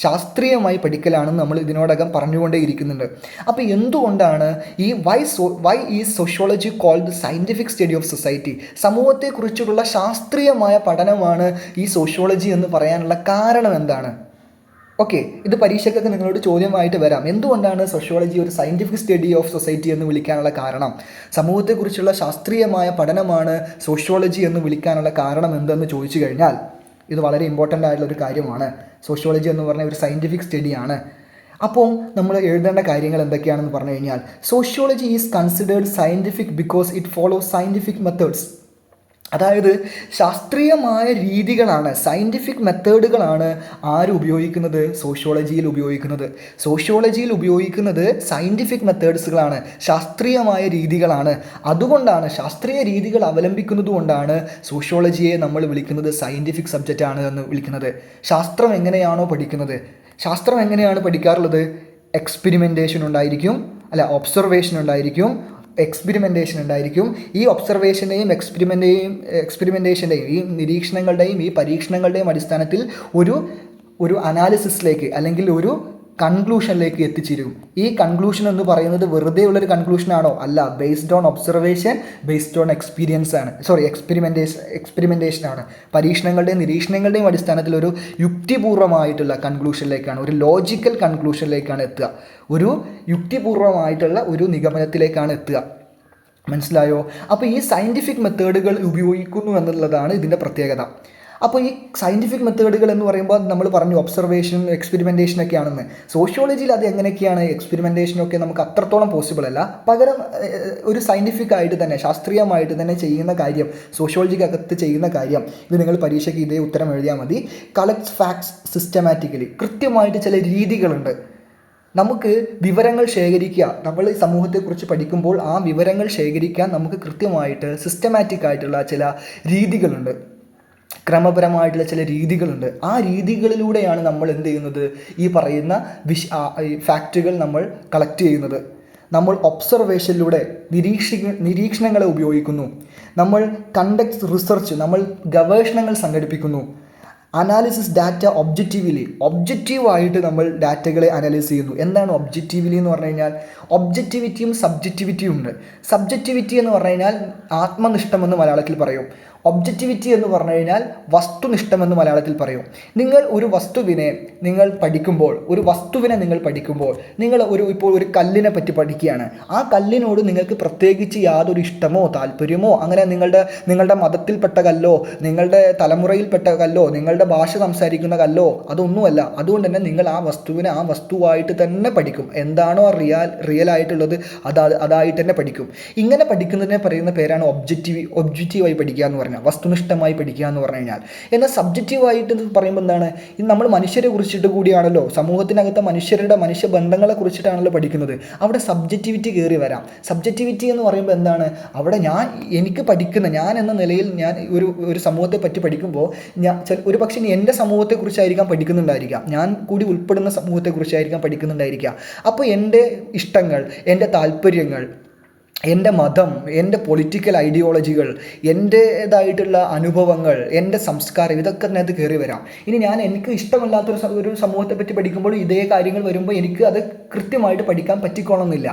ശാസ്ത്രീയമായി പഠിക്കലാണെന്ന് നമ്മൾ ഇതിനോടകം പറഞ്ഞുകൊണ്ടേ ഇരിക്കുന്നുണ്ട്. അപ്പോൾ എന്തുകൊണ്ടാണ് ഈ why is sociology called scientific study of society? സമൂഹത്തെക്കുറിച്ചുള്ള ശാസ്ത്രീയമായ പഠനമാണ് ഈ സോഷ്യോളജി എന്ന് പറയാനുള്ള കാരണം എന്താണ്? ഓക്കെ, ഇത് പരീക്ഷയ്ക്കൊക്കെ നിങ്ങളോട് ചോദ്യമായിട്ട് വരാം. എന്തുകൊണ്ടാണ് സോഷ്യോളജി ഒരു സയൻറ്റിഫിക് സ്റ്റഡി ഓഫ് സൊസൈറ്റി എന്ന് വിളിക്കാനുള്ള കാരണം? സമൂഹത്തെക്കുറിച്ചുള്ള ശാസ്ത്രീയമായ പഠനമാണ് സോഷ്യോളജി എന്ന് വിളിക്കാനുള്ള കാരണം എന്തെന്ന് ചോദിച്ചു കഴിഞ്ഞാൽ ഇത് വളരെ ഇമ്പോർട്ടൻ്റ് ആയിട്ടുള്ളൊരു കാര്യമാണ്. സോഷ്യോളജി എന്ന് പറഞ്ഞ ഒരു സയൻറ്റിഫിക് സ്റ്റഡിയാണ്. അപ്പോൾ നമ്മൾ എഴുതേണ്ട കാര്യങ്ങൾ എന്തൊക്കെയാണെന്ന് പറഞ്ഞു കഴിഞ്ഞാൽ, sociology is considered scientific because it follows scientific methods. അതായത് ശാസ്ത്രീയമായ രീതികളാണ്, സയൻറ്റിഫിക് മെത്തേഡുകളാണ് ആര് ഉപയോഗിക്കുന്നത്? സോഷ്യോളജിയിൽ ഉപയോഗിക്കുന്നത്. സോഷ്യോളജിയിൽ ഉപയോഗിക്കുന്നത് സയൻറ്റിഫിക് മെത്തേഡ്സുകളാണ്, ശാസ്ത്രീയമായ രീതികളാണ്. അതുകൊണ്ടാണ്, ശാസ്ത്രീയ രീതികൾ അവലംബിക്കുന്നത് കൊണ്ടാണ് സോഷ്യോളജിയെ നമ്മൾ വിളിക്കുന്നത് സയൻറ്റിഫിക് സബ്ജക്റ്റാണ് എന്ന് വിളിക്കുന്നത്. ശാസ്ത്രം എങ്ങനെയാണോ പഠിക്കുന്നത്, ശാസ്ത്രം എങ്ങനെയാണ് പഠിക്കാറുള്ളത്? എക്സ്പെരിമെൻറ്റേഷൻ ഉണ്ടായിരിക്കും, ഒബ്സർവേഷൻ ഉണ്ടായിരിക്കും, എക്സ്പെരിമെൻറ്റേഷൻ ഉണ്ടായിരിക്കും. ഈ ഒബ്സർവേഷൻ്റെയും എക്സ്പെരിമെൻറ്റേഷൻ്റെയും ഈ നിരീക്ഷണങ്ങളുടെയും ഈ പരീക്ഷണങ്ങളുടെയും അടിസ്ഥാനത്തിൽ ഒരു അനാലിസിസിലേക്ക് അല്ലെങ്കിൽ ഒരു കൺക്ലൂഷനിലേക്ക് എത്തിച്ചേരും. ഈ കൺക്ലൂഷൻ എന്ന് പറയുന്നത് വെറുതെ ഉള്ളൊരു കൺക്ലൂഷനാണോ? അല്ല, based on observation, based on experience ആണ്. എക്സ്പെരിമെൻറ്റേഷനാണ്. പരീക്ഷണങ്ങളുടെയും നിരീക്ഷണങ്ങളുടെയും അടിസ്ഥാനത്തിൽ ഒരു യുക്തിപൂർവമായിട്ടുള്ള കൺക്ലൂഷനിലേക്കാണ്, ഒരു ലോജിക്കൽ കൺക്ലൂഷനിലേക്കാണ് എത്തുക, ഒരു യുക്തിപൂർവമായിട്ടുള്ള ഒരു നിഗമനത്തിലേക്കാണ് എത്തുക. മനസ്സിലായോ? അപ്പോൾ ഈ സയൻറ്റിഫിക് മെത്തേഡുകൾ ഉപയോഗിക്കുന്നു എന്നുള്ളതാണ് ഇതിൻ്റെ പ്രത്യേകത. അപ്പോൾ ഈ സയൻറ്റിഫിക് മെത്തേഡുകൾ എന്ന് പറയുമ്പോൾ നമ്മൾ പറഞ്ഞു ഒബ്സർവേഷൻ, എക്സ്പെരിമെൻറ്റേഷനൊക്കെ ആണെന്ന്. സോഷ്യോളജിയിൽ അത് എങ്ങനെയൊക്കെയാണ്? എക്സ്പെരിമെൻറ്റേഷനൊക്കെ നമുക്ക് അത്രത്തോളം പോസിബിൾ അല്ല. പകരം ഒരു സയൻറ്റിഫിക് ആയിട്ട് തന്നെ, ശാസ്ത്രീയമായിട്ട് തന്നെ ചെയ്യുന്ന കാര്യം, സോഷ്യോളജിക്കകത്ത് ചെയ്യുന്ന കാര്യം, ഇത് നിങ്ങൾ പരീക്ഷയ്ക്ക് ഇതേ ഉത്തരം എഴുതിയാൽ മതി. Collects facts systematically. കൃത്യമായിട്ട് ചില രീതികളുണ്ട്. നമുക്ക് വിവരങ്ങൾ ശേഖരിക്കുക, നമ്മൾ ഈ സമൂഹത്തെക്കുറിച്ച് പഠിക്കുമ്പോൾ ആ വിവരങ്ങൾ ശേഖരിക്കാൻ നമുക്ക് കൃത്യമായിട്ട് സിസ്റ്റമാറ്റിക് ആയിട്ടുള്ള ചില രീതികളുണ്ട്, ക്രമപരമായിട്ടുള്ള ചില രീതികളുണ്ട്. ആ രീതികളിലൂടെയാണ് നമ്മൾ എന്ത് ചെയ്യുന്നത്? ഈ പറയുന്ന ഫാക്റ്റുകൾ നമ്മൾ കളക്ട് ചെയ്യുന്നത്. നമ്മൾ ഒബ്സർവേഷനിലൂടെ നിരീക്ഷണങ്ങളെ ഉപയോഗിക്കുന്നു. നമ്മൾ കണ്ടക്ട് റിസർച്ച്, നമ്മൾ ഗവേഷണങ്ങൾ സംഘടിപ്പിക്കുന്നു. അനാലിസിസ് ഡാറ്റ ഒബ്ജക്റ്റീവായിട്ട് നമ്മൾ ഡാറ്റകളെ അനലൈസ് ചെയ്യുന്നു. എന്താണ് ഒബ്ജക്റ്റീവ്ലി എന്ന് പറഞ്ഞു കഴിഞ്ഞാൽ? ഒബ്ജക്റ്റിവിറ്റിയും സബ്ജക്റ്റിവിറ്റിയും ഉണ്ട്. സബ്ജക്റ്റിവിറ്റി എന്ന് പറഞ്ഞു കഴിഞ്ഞാൽ ആത്മനിഷ്ഠമെന്ന് മലയാളത്തിൽ പറയും. ഒബ്ജക്റ്റിവിറ്റി എന്ന് പറഞ്ഞു കഴിഞ്ഞാൽ വസ്തുനിഷ്ഠമെന്ന് മലയാളത്തിൽ പറയും. നിങ്ങൾ ഒരു വസ്തുവിനെ നിങ്ങൾ പഠിക്കുമ്പോൾ നിങ്ങൾ ഇപ്പോൾ ഒരു കല്ലിനെ പറ്റി പഠിക്കുകയാണ്. ആ കല്ലിനോട് നിങ്ങൾക്ക് പ്രത്യേകിച്ച് യാതൊരു ഇഷ്ടമോ താല്പര്യമോ, അങ്ങനെ നിങ്ങളുടെ മതത്തിൽപ്പെട്ട കല്ലോ, നിങ്ങളുടെ തലമുറയിൽപ്പെട്ട കല്ലോ, നിങ്ങളുടെ ഭാഷ സംസാരിക്കുന്ന കല്ലോ അതൊന്നുമല്ല. അതുകൊണ്ട് തന്നെ നിങ്ങൾ ആ വസ്തുവിനെ ആ വസ്തുവായിട്ട് തന്നെ പഠിക്കും. എന്താണോ റിയൽ ആയിട്ടുള്ളത് അതായിട്ട് തന്നെ പഠിക്കും. ഇങ്ങനെ പഠിക്കുന്നതിനെ പറയുന്ന പേരാണ് ഒബ്ജക്റ്റീവായി പഠിക്കുക എന്ന് പറഞ്ഞാൽ, വസ്തുനിഷ്ഠമായി പഠിക്കുക എന്ന് പറഞ്ഞു കഴിഞ്ഞാൽ. എന്നാൽ സബ്ജക്റ്റീവായിട്ട് പറയുമ്പോൾ എന്താണ്? ഇത് നമ്മൾ മനുഷ്യരെ കുറിച്ചിട്ട് കൂടിയാണല്ലോ, സമൂഹത്തിനകത്തെ മനുഷ്യബന്ധങ്ങളെ കുറിച്ചിട്ടാണല്ലോ പഠിക്കുന്നത്. അവിടെ സബ്ജക്റ്റിവിറ്റി കയറി വരാം. സബ്ജക്റ്റിവിറ്റി എന്ന് പറയുമ്പോൾ എന്താണ്? അവിടെ ഞാൻ എന്ന നിലയിൽ ഞാൻ ഒരു സമൂഹത്തെ പറ്റി പഠിക്കുമ്പോൾ ഒരു പക്ഷേ എൻ്റെ സമൂഹത്തെക്കുറിച്ചായിരിക്കാം പഠിക്കുന്നുണ്ടായിരിക്കാം, ഞാൻ കൂടി ഉൾപ്പെടുന്ന സമൂഹത്തെക്കുറിച്ചായിരിക്കാം പഠിക്കുന്നുണ്ടായിരിക്കാം. അപ്പോൾ എൻ്റെ ഇഷ്ടങ്ങൾ, എൻ്റെ താല്പര്യങ്ങൾ, എൻ്റെ മതം, എൻ്റെ പൊളിറ്റിക്കൽ ഐഡിയോളജികൾ, എൻ്റേതായിട്ടുള്ള അനുഭവങ്ങൾ, എൻ്റെ സംസ്കാരം, ഇതൊക്കെ അതിനകത്ത് കയറി വരാം. ഇനി എനിക്ക് ഇഷ്ടമല്ലാത്തൊരു സമൂഹത്തെ പറ്റി പഠിക്കുമ്പോൾ ഇതേ കാര്യങ്ങൾ വരുമ്പോൾ എനിക്ക് അത് കൃത്യമായിട്ട് പഠിക്കാൻ പറ്റിക്കോണമെന്നില്ല.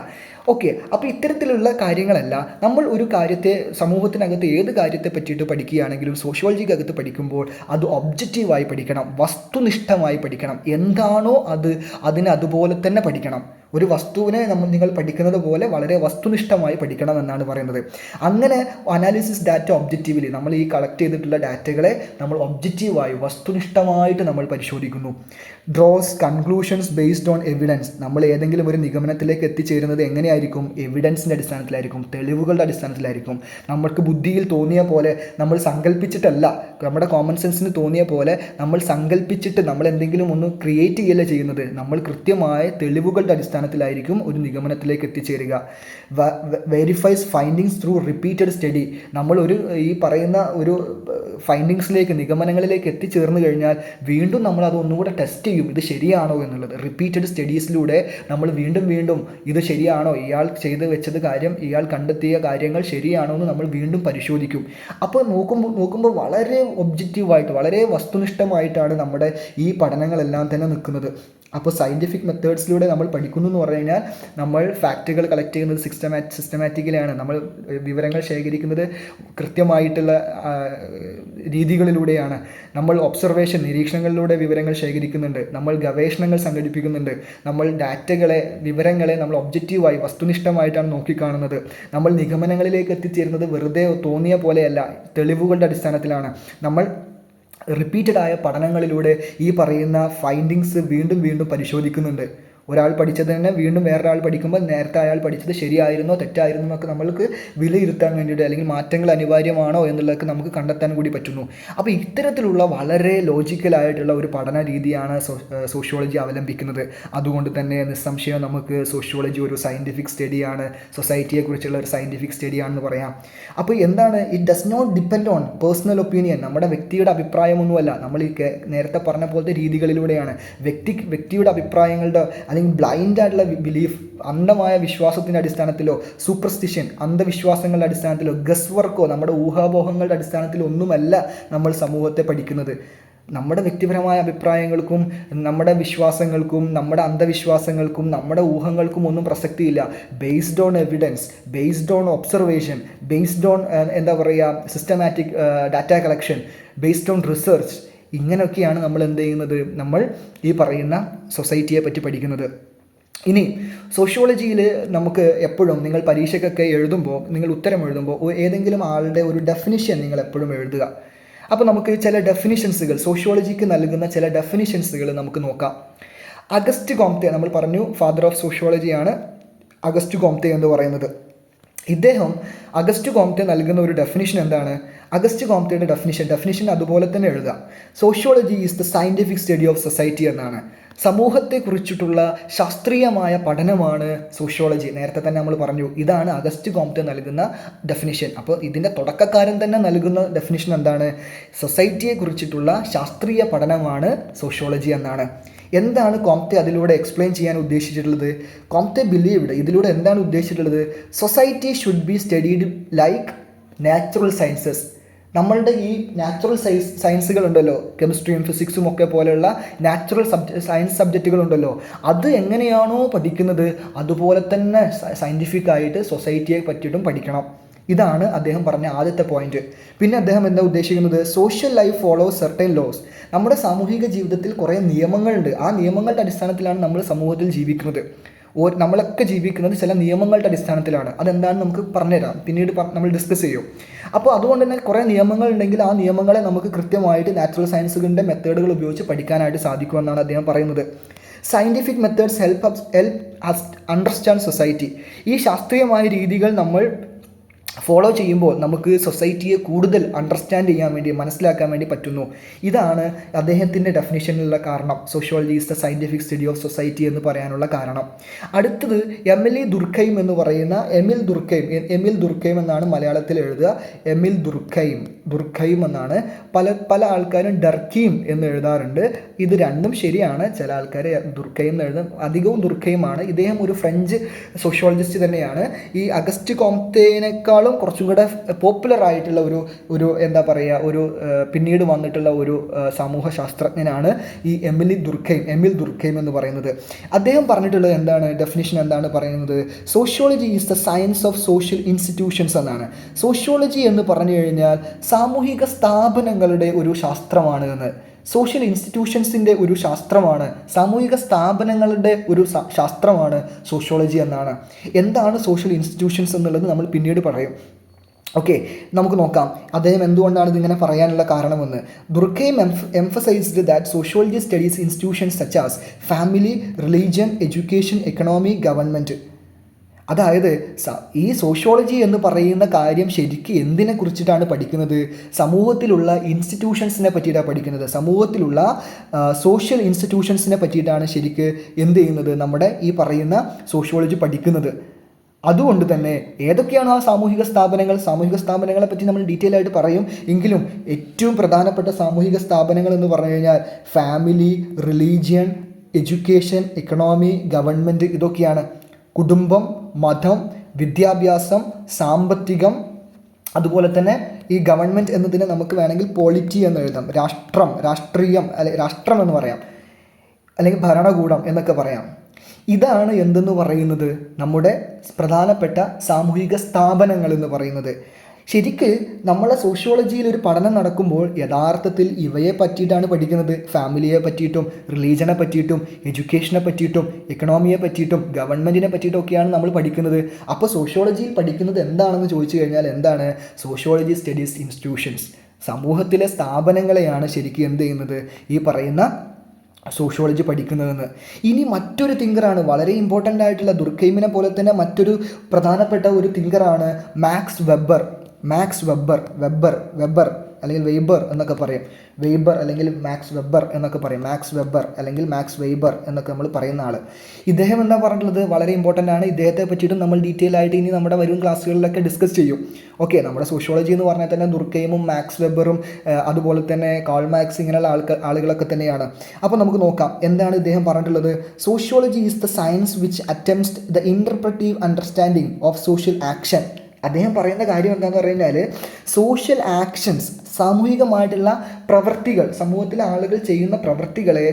ഓക്കെ, അപ്പോൾ ഇത്തരത്തിലുള്ള കാര്യങ്ങളല്ല നമ്മൾ ഒരു കാര്യത്തെ, സമൂഹത്തിനകത്ത് ഏത് കാര്യത്തെ പറ്റിയിട്ട് പഠിക്കുകയാണെങ്കിലും സോഷ്യോളജിക്കകത്ത് പഠിക്കുമ്പോൾ അത് ഒബ്ജക്റ്റീവായി പഠിക്കണം, വസ്തുനിഷ്ഠമായി പഠിക്കണം. എന്താണോ അതിനെ അതുപോലെ തന്നെ പഠിക്കണം. ഒരു വസ്തുവിനെ നിങ്ങൾ പഠിക്കുന്നത് പോലെ വളരെ വസ്തുനിഷ്ഠമായി പഠിക്കണം എന്നാണ് പറയുന്നത്. അങ്ങനെ അനാലിസിസ് ഡാറ്റ ഒബ്ജക്റ്റീവ്ലി, നമ്മൾ ഈ കളക്ട് ചെയ്തിട്ടുള്ള ഡാറ്റകളെ നമ്മൾ ഒബ്ജക്റ്റീവായി വസ്തുനിഷ്ഠമായിട്ട് നമ്മൾ പരിശോധിക്കുന്നു. Draws conclusions based on evidence, നമ്മൾ ഏതെങ്കിലും ഒരു നിഗമനത്തിലേക്ക് എത്തിച്ചേരുന്നത് എങ്ങനെയായിരിക്കും? എവിഡൻസിൻ്റെ അടിസ്ഥാനത്തിലായിരിക്കും, തെളിവുകളുടെ അടിസ്ഥാനത്തിലായിരിക്കും. നമ്മൾക്ക് ബുദ്ധിയിൽ തോന്നിയ പോലെ, നമ്മൾ സങ്കല്പിച്ചിട്ടല്ല, നമ്മുടെ കോമൺ സെൻസിന് തോന്നിയ പോലെ നമ്മൾ സങ്കല്പിച്ചിട്ട് നമ്മൾ എന്തെങ്കിലും ഒന്ന് ക്രിയേറ്റ് ചെയ്യല്ല ചെയ്യുന്നത്. നമ്മൾ കൃത്യമായ തെളിവുകളുടെ അടിസ്ഥാനത്തിലായിരിക്കും ഒരു നിഗമനത്തിലേക്ക് എത്തിച്ചേരുക. Verifies findings through repeated study, നമ്മൾ ഈ പറയുന്ന ഒരു ഫൈൻഡിങ്സിലേക്ക്, നിഗമനങ്ങളിലേക്ക് എത്തിച്ചേർന്ന് കഴിഞ്ഞാൽ വീണ്ടും നമ്മൾ അത് ഒന്നുകൂടെ ടെസ്റ്റ് ചെയ്യും, ഇത് ശരിയാണോ എന്നുള്ളത്. റിപ്പീറ്റഡ് സ്റ്റഡീസിലൂടെ നമ്മൾ വീണ്ടും വീണ്ടും ഇത് ശരിയാണോ, ഇയാൾ ചെയ്ത് വെച്ചത് കാര്യം, ഇയാൾ കണ്ടെത്തിയ കാര്യങ്ങൾ ശരിയാണോ എന്ന് നമ്മൾ വീണ്ടും പരിശോധിക്കും. അപ്പോൾ നോക്കുമ്പോൾ വളരെ ഒബ്ജക്റ്റീവായിട്ട്, വളരെ വസ്തുനിഷ്ഠമായിട്ടാണ് നമ്മുടെ ഈ പഠനങ്ങളെല്ലാം തന്നെ നിൽക്കുന്നത്. അപ്പോൾ സയൻറ്റിഫിക് മെത്തേഡ്സിലൂടെ നമ്മൾ പഠിക്കുന്നു എന്ന് പറഞ്ഞു കഴിഞ്ഞാൽ നമ്മൾ ഫാക്റ്റുകൾ കളക്ട് ചെയ്യുന്നത് സിസ്റ്റമാറ്റിക്കലിയാണ്. നമ്മൾ വിവരങ്ങൾ ശേഖരിക്കുന്നത് കൃത്യമായിട്ടുള്ള രീതികളിലൂടെയാണ്. നമ്മൾ ഒബ്സർവേഷൻ, നിരീക്ഷണങ്ങളിലൂടെ വിവരങ്ങൾ ശേഖരിക്കുന്നുണ്ട്. നമ്മൾ ഗവേഷണങ്ങൾ സംഘടിപ്പിക്കുന്നുണ്ട്. നമ്മൾ വിവരങ്ങളെ നമ്മൾ ഒബ്ജക്റ്റീവായി വസ്തുനിഷ്ഠമായിട്ടാണ് നോക്കിക്കാണുന്നത്. നമ്മൾ നിഗമനങ്ങളിലേക്ക് എത്തിച്ചേരുന്നത് വെറുതെ തോന്നിയ പോലെയല്ല, തെളിവുകളുടെ അടിസ്ഥാനത്തിലാണ്. നമ്മൾ റിപ്പീറ്റഡായ പഠനങ്ങളിലൂടെ ഈ പറയുന്ന ഫൈൻഡിങ്സ് വീണ്ടും വീണ്ടും പരിശോധിക്കുന്നുണ്ട്. ഒരാൾ പഠിച്ചത് തന്നെ വീണ്ടും വേറൊരാൾ പഠിക്കുമ്പോൾ നേരത്തെ അയാൾ പഠിച്ചത് ശരിയായിരുന്നോ തെറ്റായിരുന്നോ എന്നൊക്കെ നമ്മൾക്ക് വിലയിരുത്താൻ വേണ്ടിയിട്ട്, അല്ലെങ്കിൽ മാറ്റങ്ങൾ അനിവാര്യമാണോ എന്നുള്ളതൊക്കെ നമുക്ക് കണ്ടെത്താൻ കൂടി പറ്റുന്നു. അപ്പോൾ ഇത്തരത്തിലുള്ള വളരെ ലോജിക്കലായിട്ടുള്ള ഒരു പഠന രീതിയാണ് സോഷ്യോളജി അവലംബിക്കുന്നത്. അതുകൊണ്ട് തന്നെ നിസ്സംശയം നമുക്ക് സോഷ്യോളജി ഒരു സയൻറ്റിഫിക് സ്റ്റഡിയാണ്, സൊസൈറ്റിയെക്കുറിച്ചുള്ള ഒരു സയൻറ്റിഫിക് സ്റ്റഡിയാണെന്ന് പറയാം. അപ്പോൾ എന്താണ്, it does not depend on personal opinion, നമ്മുടെ വ്യക്തിയുടെ അഭിപ്രായമൊന്നുമല്ല. നമ്മൾ ഈ നേരത്തെ പറഞ്ഞ പോലത്തെ രീതികളിലൂടെയാണ് വ്യക്തിയുടെ അഭിപ്രായങ്ങളുടെ, അല്ലെങ്കിൽ ബ്ലൈൻഡ് ആയിട്ടുള്ള ബിലീഫ്, അന്ധമായ വിശ്വാസത്തിൻ്റെ അടിസ്ഥാനത്തിലോ, സൂപ്പർസ്റ്റിഷൻ, അന്ധവിശ്വാസങ്ങളുടെ അടിസ്ഥാനത്തിലോ, ഗസ് വർക്കോ, നമ്മുടെ ഊഹാപോഹങ്ങളുടെ അടിസ്ഥാനത്തിലോ ഒന്നുമല്ല നമ്മൾ സമൂഹത്തെ പഠിക്കുന്നത്. നമ്മുടെ വ്യക്തിപരമായ അഭിപ്രായങ്ങൾക്കും നമ്മുടെ വിശ്വാസങ്ങൾക്കും നമ്മുടെ അന്ധവിശ്വാസങ്ങൾക്കും നമ്മുടെ ഊഹങ്ങൾക്കും ഒന്നും പ്രസക്തിയില്ല. Based on evidence, based on observation, based on systematic data collection, based on research, ഇങ്ങനെയൊക്കെയാണ് നമ്മൾ എന്ത് ചെയ്യുന്നത്, നമ്മൾ ഈ പറയുന്ന സൊസൈറ്റിയെ പറ്റി പഠിക്കുന്നത്. ഇനി സോഷ്യോളജിയിൽ നമുക്ക് എപ്പോഴും നിങ്ങൾ പരീക്ഷയ്ക്കൊക്കെ എഴുതുമ്പോൾ, നിങ്ങൾ ഉത്തരം എഴുതുമ്പോൾ ഏതെങ്കിലും ആളുടെ ഒരു ഡെഫിനിഷൻ നിങ്ങൾ എപ്പോഴും എഴുതുക. അപ്പോൾ നമുക്ക് ചില ഡെഫിനിഷൻസുകൾ, സോഷ്യോളജിക്ക് നൽകുന്ന ചില ഡെഫിനിഷൻസുകൾ നമുക്ക് നോക്കാം. അഗസ്റ്റ് കോംതെ, നമ്മൾ പറഞ്ഞു ഫാദർ ഓഫ് സോഷ്യോളജിയാണ് അഗസ്റ്റ് കോംതെ എന്ന് പറയുന്നത്. അഗസ്റ്റ് കോംതെ നൽകുന്ന ഒരു ഡെഫിനിഷൻ എന്താണ്? അഗസ്റ്റ് കോംതെയുടെ ഡെഫിനിഷൻ അതുപോലെ തന്നെ എഴുതുക. Sociology is the scientific study of society എന്നാണ്. സമൂഹത്തെക്കുറിച്ചിട്ടുള്ള ശാസ്ത്രീയമായ പഠനമാണ് സോഷ്യോളജി. നേരത്തെ തന്നെ നമ്മൾ പറഞ്ഞു, ഇതാണ് അഗസ്റ്റ് കോംതെ നൽകുന്ന ഡെഫിനിഷൻ. അപ്പോൾ ഇതിൻ്റെ തുടക്കക്കാരൻ തന്നെ നൽകുന്ന ഡെഫിനിഷൻ എന്താണ്? സൊസൈറ്റിയെക്കുറിച്ചിട്ടുള്ള ശാസ്ത്രീയ പഠനമാണ് സോഷ്യോളജി എന്നാണ്. എന്താണ് കോംതെ അതിലൂടെ എക്സ്പ്ലെയിൻ ചെയ്യാൻ ഉദ്ദേശിച്ചിട്ടുള്ളത്? കോംതെ ബിലീവ്ഡ്, ഇതിലൂടെ എന്താണ് ഉദ്ദേശിച്ചിട്ടുള്ളത്? Society should be studied like natural sciences. നമ്മളുടെ ഈ നാച്ചുറൽ സയൻസുകളുണ്ടല്ലോ, കെമിസ്ട്രിയും ഫിസിക്സും ഒക്കെ പോലെയുള്ള നാച്ചുറൽ സയൻസ് സബ്ജക്റ്റുകളുണ്ടല്ലോ, അത് എങ്ങനെയാണോ പഠിക്കുന്നത് അതുപോലെ തന്നെ സയൻറ്റിഫിക് ആയിട്ട് സൊസൈറ്റിയെ പറ്റിയിട്ടും പഠിക്കണം. ഇതാണ് അദ്ദേഹം പറഞ്ഞ ആദ്യത്തെ പോയിന്റ്. പിന്നെ അദ്ദേഹം എന്താ ഉദ്ദേശിക്കുന്നത്? Social life follows certain laws. നമ്മുടെ സാമൂഹിക ജീവിതത്തിൽ കുറേ നിയമങ്ങളുണ്ട്. ആ നിയമങ്ങളുടെ അടിസ്ഥാനത്തിലാണ് നമ്മൾ സമൂഹത്തിൽ ജീവിക്കുന്നത്. നമ്മളൊക്കെ ജീവിക്കുന്നത് ചില നിയമങ്ങളുടെ അടിസ്ഥാനത്തിലാണ്. അതെന്താണെന്ന് നമുക്ക് പറഞ്ഞുതരാം, പിന്നീട് നമ്മൾ ഡിസ്കസ് ചെയ്യും. അപ്പോൾ അതുകൊണ്ട് തന്നെ കുറേ നിയമങ്ങളുണ്ടെങ്കിൽ ആ നിയമങ്ങളെ നമുക്ക് കൃത്യമായിട്ട് നാച്ചുറൽ സയൻസുകളുടെ മെത്തേഡുകൾ ഉപയോഗിച്ച് പഠിക്കാനായിട്ട് സാധിക്കുമെന്നാണ് അദ്ദേഹം പറയുന്നത്. Scientific methods help us understand society. ഈ ശാസ്ത്രീയമായ രീതികൾ നമ്മൾ ഫോളോ ചെയ്യുമ്പോൾ നമുക്ക് സൊസൈറ്റിയെ കൂടുതൽ അണ്ടർസ്റ്റാൻഡ് ചെയ്യാൻ വേണ്ടി, മനസ്സിലാക്കാൻ വേണ്ടി പറ്റുന്നു. ഇതാണ് അദ്ദേഹത്തിൻ്റെ ഡെഫിനിഷനിലുള്ള കാരണം. Sociology is the scientific study of society എന്ന് പറയാനുള്ള കാരണം. അടുത്തത് എമിലി ദുർഖൈം എന്ന് പറയുന്ന എമിൽ ദുർഖൈം എന്നാണ് മലയാളത്തിൽ എഴുതുക. എമിൽ ദുർഖൈം എന്നാണ്. പല ആൾക്കാരും ഡർക്കീം എന്ന് എഴുതാറുണ്ട്. ഇത് രണ്ടും ശരിയാണ്. ചില ആൾക്കാർ ദുർഖൈം എന്ന് എഴുതും, അധികവും ദുർഖൈമാണ്. ഇദ്ദേഹം ഒരു ഫ്രഞ്ച് സോഷ്യോളജിസ്റ്റ് തന്നെയാണ്. ഈ അഗസ്റ്റ് കോംതേനേക്കാളും കുറച്ചും കൂടെ പോപ്പുലർ ആയിട്ടുള്ള ഒരു എന്താ പറയുക, പിന്നീട് വന്നിട്ടുള്ള ഒരു സമൂഹ ശാസ്ത്രജ്ഞനാണ് ഈ എമിൽ ദുർഖൈം എന്ന് പറയുന്നത്. അദ്ദേഹം പറഞ്ഞിട്ടുള്ളത് എന്താണ്, ഡെഫിനിഷൻ എന്താണ് പറയുന്നത്? Sociology is the science of social institutions എന്നാണ്. സോഷ്യോളജി എന്ന് പറഞ്ഞു കഴിഞ്ഞാൽ സാമൂഹിക സ്ഥാപനങ്ങളുടെ ഒരു ശാസ്ത്രമാണ് എന്ന്. സോഷ്യൽ ഇൻസ്റ്റിറ്റ്യൂഷൻസിൻ്റെ ഒരു ശാസ്ത്രമാണ്, സാമൂഹിക സ്ഥാപനങ്ങളുടെ ഒരു ശാസ്ത്രമാണ് സോഷ്യോളജി എന്നാണ്. എന്താണ് സോഷ്യൽ ഇൻസ്റ്റിറ്റ്യൂഷൻസ് എന്നുള്ളത് നമ്മൾ പിന്നീട് പറയും. ഓക്കെ, നമുക്ക് നോക്കാം അദ്ദേഹം എന്തുകൊണ്ടാണ് ഇതിങ്ങനെ പറയാനുള്ള കാരണമെന്ന്. Durkheim emphasized that sociology studies institutions such as family, religion, education, economy, government. അതായത് ഈ സോഷ്യോളജി എന്ന് പറയുന്ന കാര്യം ശരിക്കും എന്തിനെ കുറിച്ചിട്ടാണ് പഠിക്കുന്നത്? സമൂഹത്തിലുള്ള ഇൻസ്റ്റിറ്റ്യൂഷൻസിനെ പറ്റിയിട്ടാണ് പഠിക്കുന്നത്. സമൂഹത്തിലുള്ള സോഷ്യൽ ഇൻസ്റ്റിറ്റ്യൂഷൻസിനെ പറ്റിയിട്ടാണ് ശരിക്ക് എന്ത് ചെയ്യുന്നത്, നമ്മുടെ ഈ പറയുന്ന സോഷ്യോളജി പഠിക്കുന്നത്. അതുകൊണ്ട് തന്നെ ഏതൊക്കെയാണ് ആ സാമൂഹിക സ്ഥാപനങ്ങളെ പറ്റി നമ്മൾ ഡീറ്റെയിൽ ആയിട്ട് പറയും. എങ്കിലും ഏറ്റവും പ്രധാനപ്പെട്ട സാമൂഹിക സ്ഥാപനങ്ങൾ എന്ന് പറഞ്ഞു കഴിഞ്ഞാൽ family, religion, education, economy, government, ഇതൊക്കെയാണ്. കുടുംബം, മതം, വിദ്യാഭ്യാസം, സാമ്പത്തികം, അതുപോലെ തന്നെ ഈ ഗവൺമെൻറ് എന്നതിനെ നമുക്ക് വേണമെങ്കിൽ പോളിറ്റി എന്ന് എഴുതാം. രാഷ്ട്രീയം രാഷ്ട്രം എന്ന് പറയാം, അല്ലെങ്കിൽ ഭരണകൂടം എന്നൊക്കെ പറയാം. ഇതാണ് എന്തെന്ന് പറയുന്നത്, നമ്മുടെ പ്രധാനപ്പെട്ട സാമൂഹിക സ്ഥാപനങ്ങൾ എന്ന് പറയുന്നത്. ശരിക്ക് നമ്മളെ സോഷ്യോളജിയിൽ ഒരു പഠനം നടക്കുമ്പോൾ യഥാർത്ഥത്തിൽ ഇവയെ പറ്റിയിട്ടാണ് പഠിക്കുന്നത്. ഫാമിലിയെ പറ്റിയിട്ടും, റിലീജനെ പറ്റിയിട്ടും, എഡ്യൂക്കേഷനെ പറ്റിയിട്ടും, എക്കണോമിയെ പറ്റിയിട്ടും, ഗവൺമെൻറ്റിനെ പറ്റിയിട്ടും ഒക്കെയാണ് നമ്മൾ പഠിക്കുന്നത്. അപ്പോൾ സോഷ്യോളജിയിൽ പഠിക്കുന്നത് എന്താണെന്ന് ചോദിച്ചു കഴിഞ്ഞാൽ എന്താണ്? സോഷ്യോളജി സ്റ്റഡീസ് ഇൻസ്റ്റിറ്റ്യൂഷൻസ്, സമൂഹത്തിലെ സ്ഥാപനങ്ങളെയാണ് ശരിക്കും എന്ത് ചെയ്യുന്നത്, ഈ പറയുന്ന സോഷ്യോളജി പഠിക്കുന്നതെന്ന്. ഇനി മറ്റൊരു തിങ്കറാണ് വളരെ ഇമ്പോർട്ടൻ്റ് ആയിട്ടുള്ള, ദുർഖൈമിനെ പോലെ തന്നെ മറ്റൊരു പ്രധാനപ്പെട്ട ഒരു തിങ്കറാണ് മാക്സ് വെബർ അല്ലെങ്കിൽ വെയ്ബർ എന്നൊക്കെ പറയും. വെയ്ബർ അല്ലെങ്കിൽ മാക്സ് വെബർ എന്നൊക്കെ പറയും. മാക്സ് വെയ്ബർ എന്നൊക്കെ നമ്മൾ പറയുന്ന ആൾ. ഇദ്ദേഹം എന്താ പറഞ്ഞിട്ടുള്ളത് വളരെ ഇമ്പോർട്ടൻ്റ് ആണ്. ഇദ്ദേഹത്തെ പറ്റിയിട്ടും നമ്മൾ ഡീറ്റെയിൽ ആയിട്ട് ഇനി നമ്മുടെ വരും ക്ലാസ്സുകളിലൊക്കെ ഡിസ്കസ് ചെയ്യും. ഓക്കെ, നമ്മുടെ സോഷ്യോളജി എന്ന് പറഞ്ഞാൽ തന്നെ ദുർഖൈമും മാക്സ് വെബറും അതുപോലെ തന്നെ കാൾ മാർക്സ് ഇങ്ങനെയുള്ള ആളുകളൊക്കെ തന്നെയാണ്. അപ്പോൾ നമുക്ക് നോക്കാം എന്താണ് ഇദ്ദേഹം പറഞ്ഞിട്ടുള്ളത്. Sociology is the science which attempts the interpretive understanding of social action. അദ്ദേഹം പറയുന്ന കാര്യം എന്താണെന്ന് പറഞ്ഞു കഴിഞ്ഞാൽ സോഷ്യൽ ആക്ഷൻസ്, സാമൂഹികമായിട്ടുള്ള പ്രവൃത്തികൾ, സമൂഹത്തിലെ ആളുകൾ ചെയ്യുന്ന പ്രവൃത്തികളെ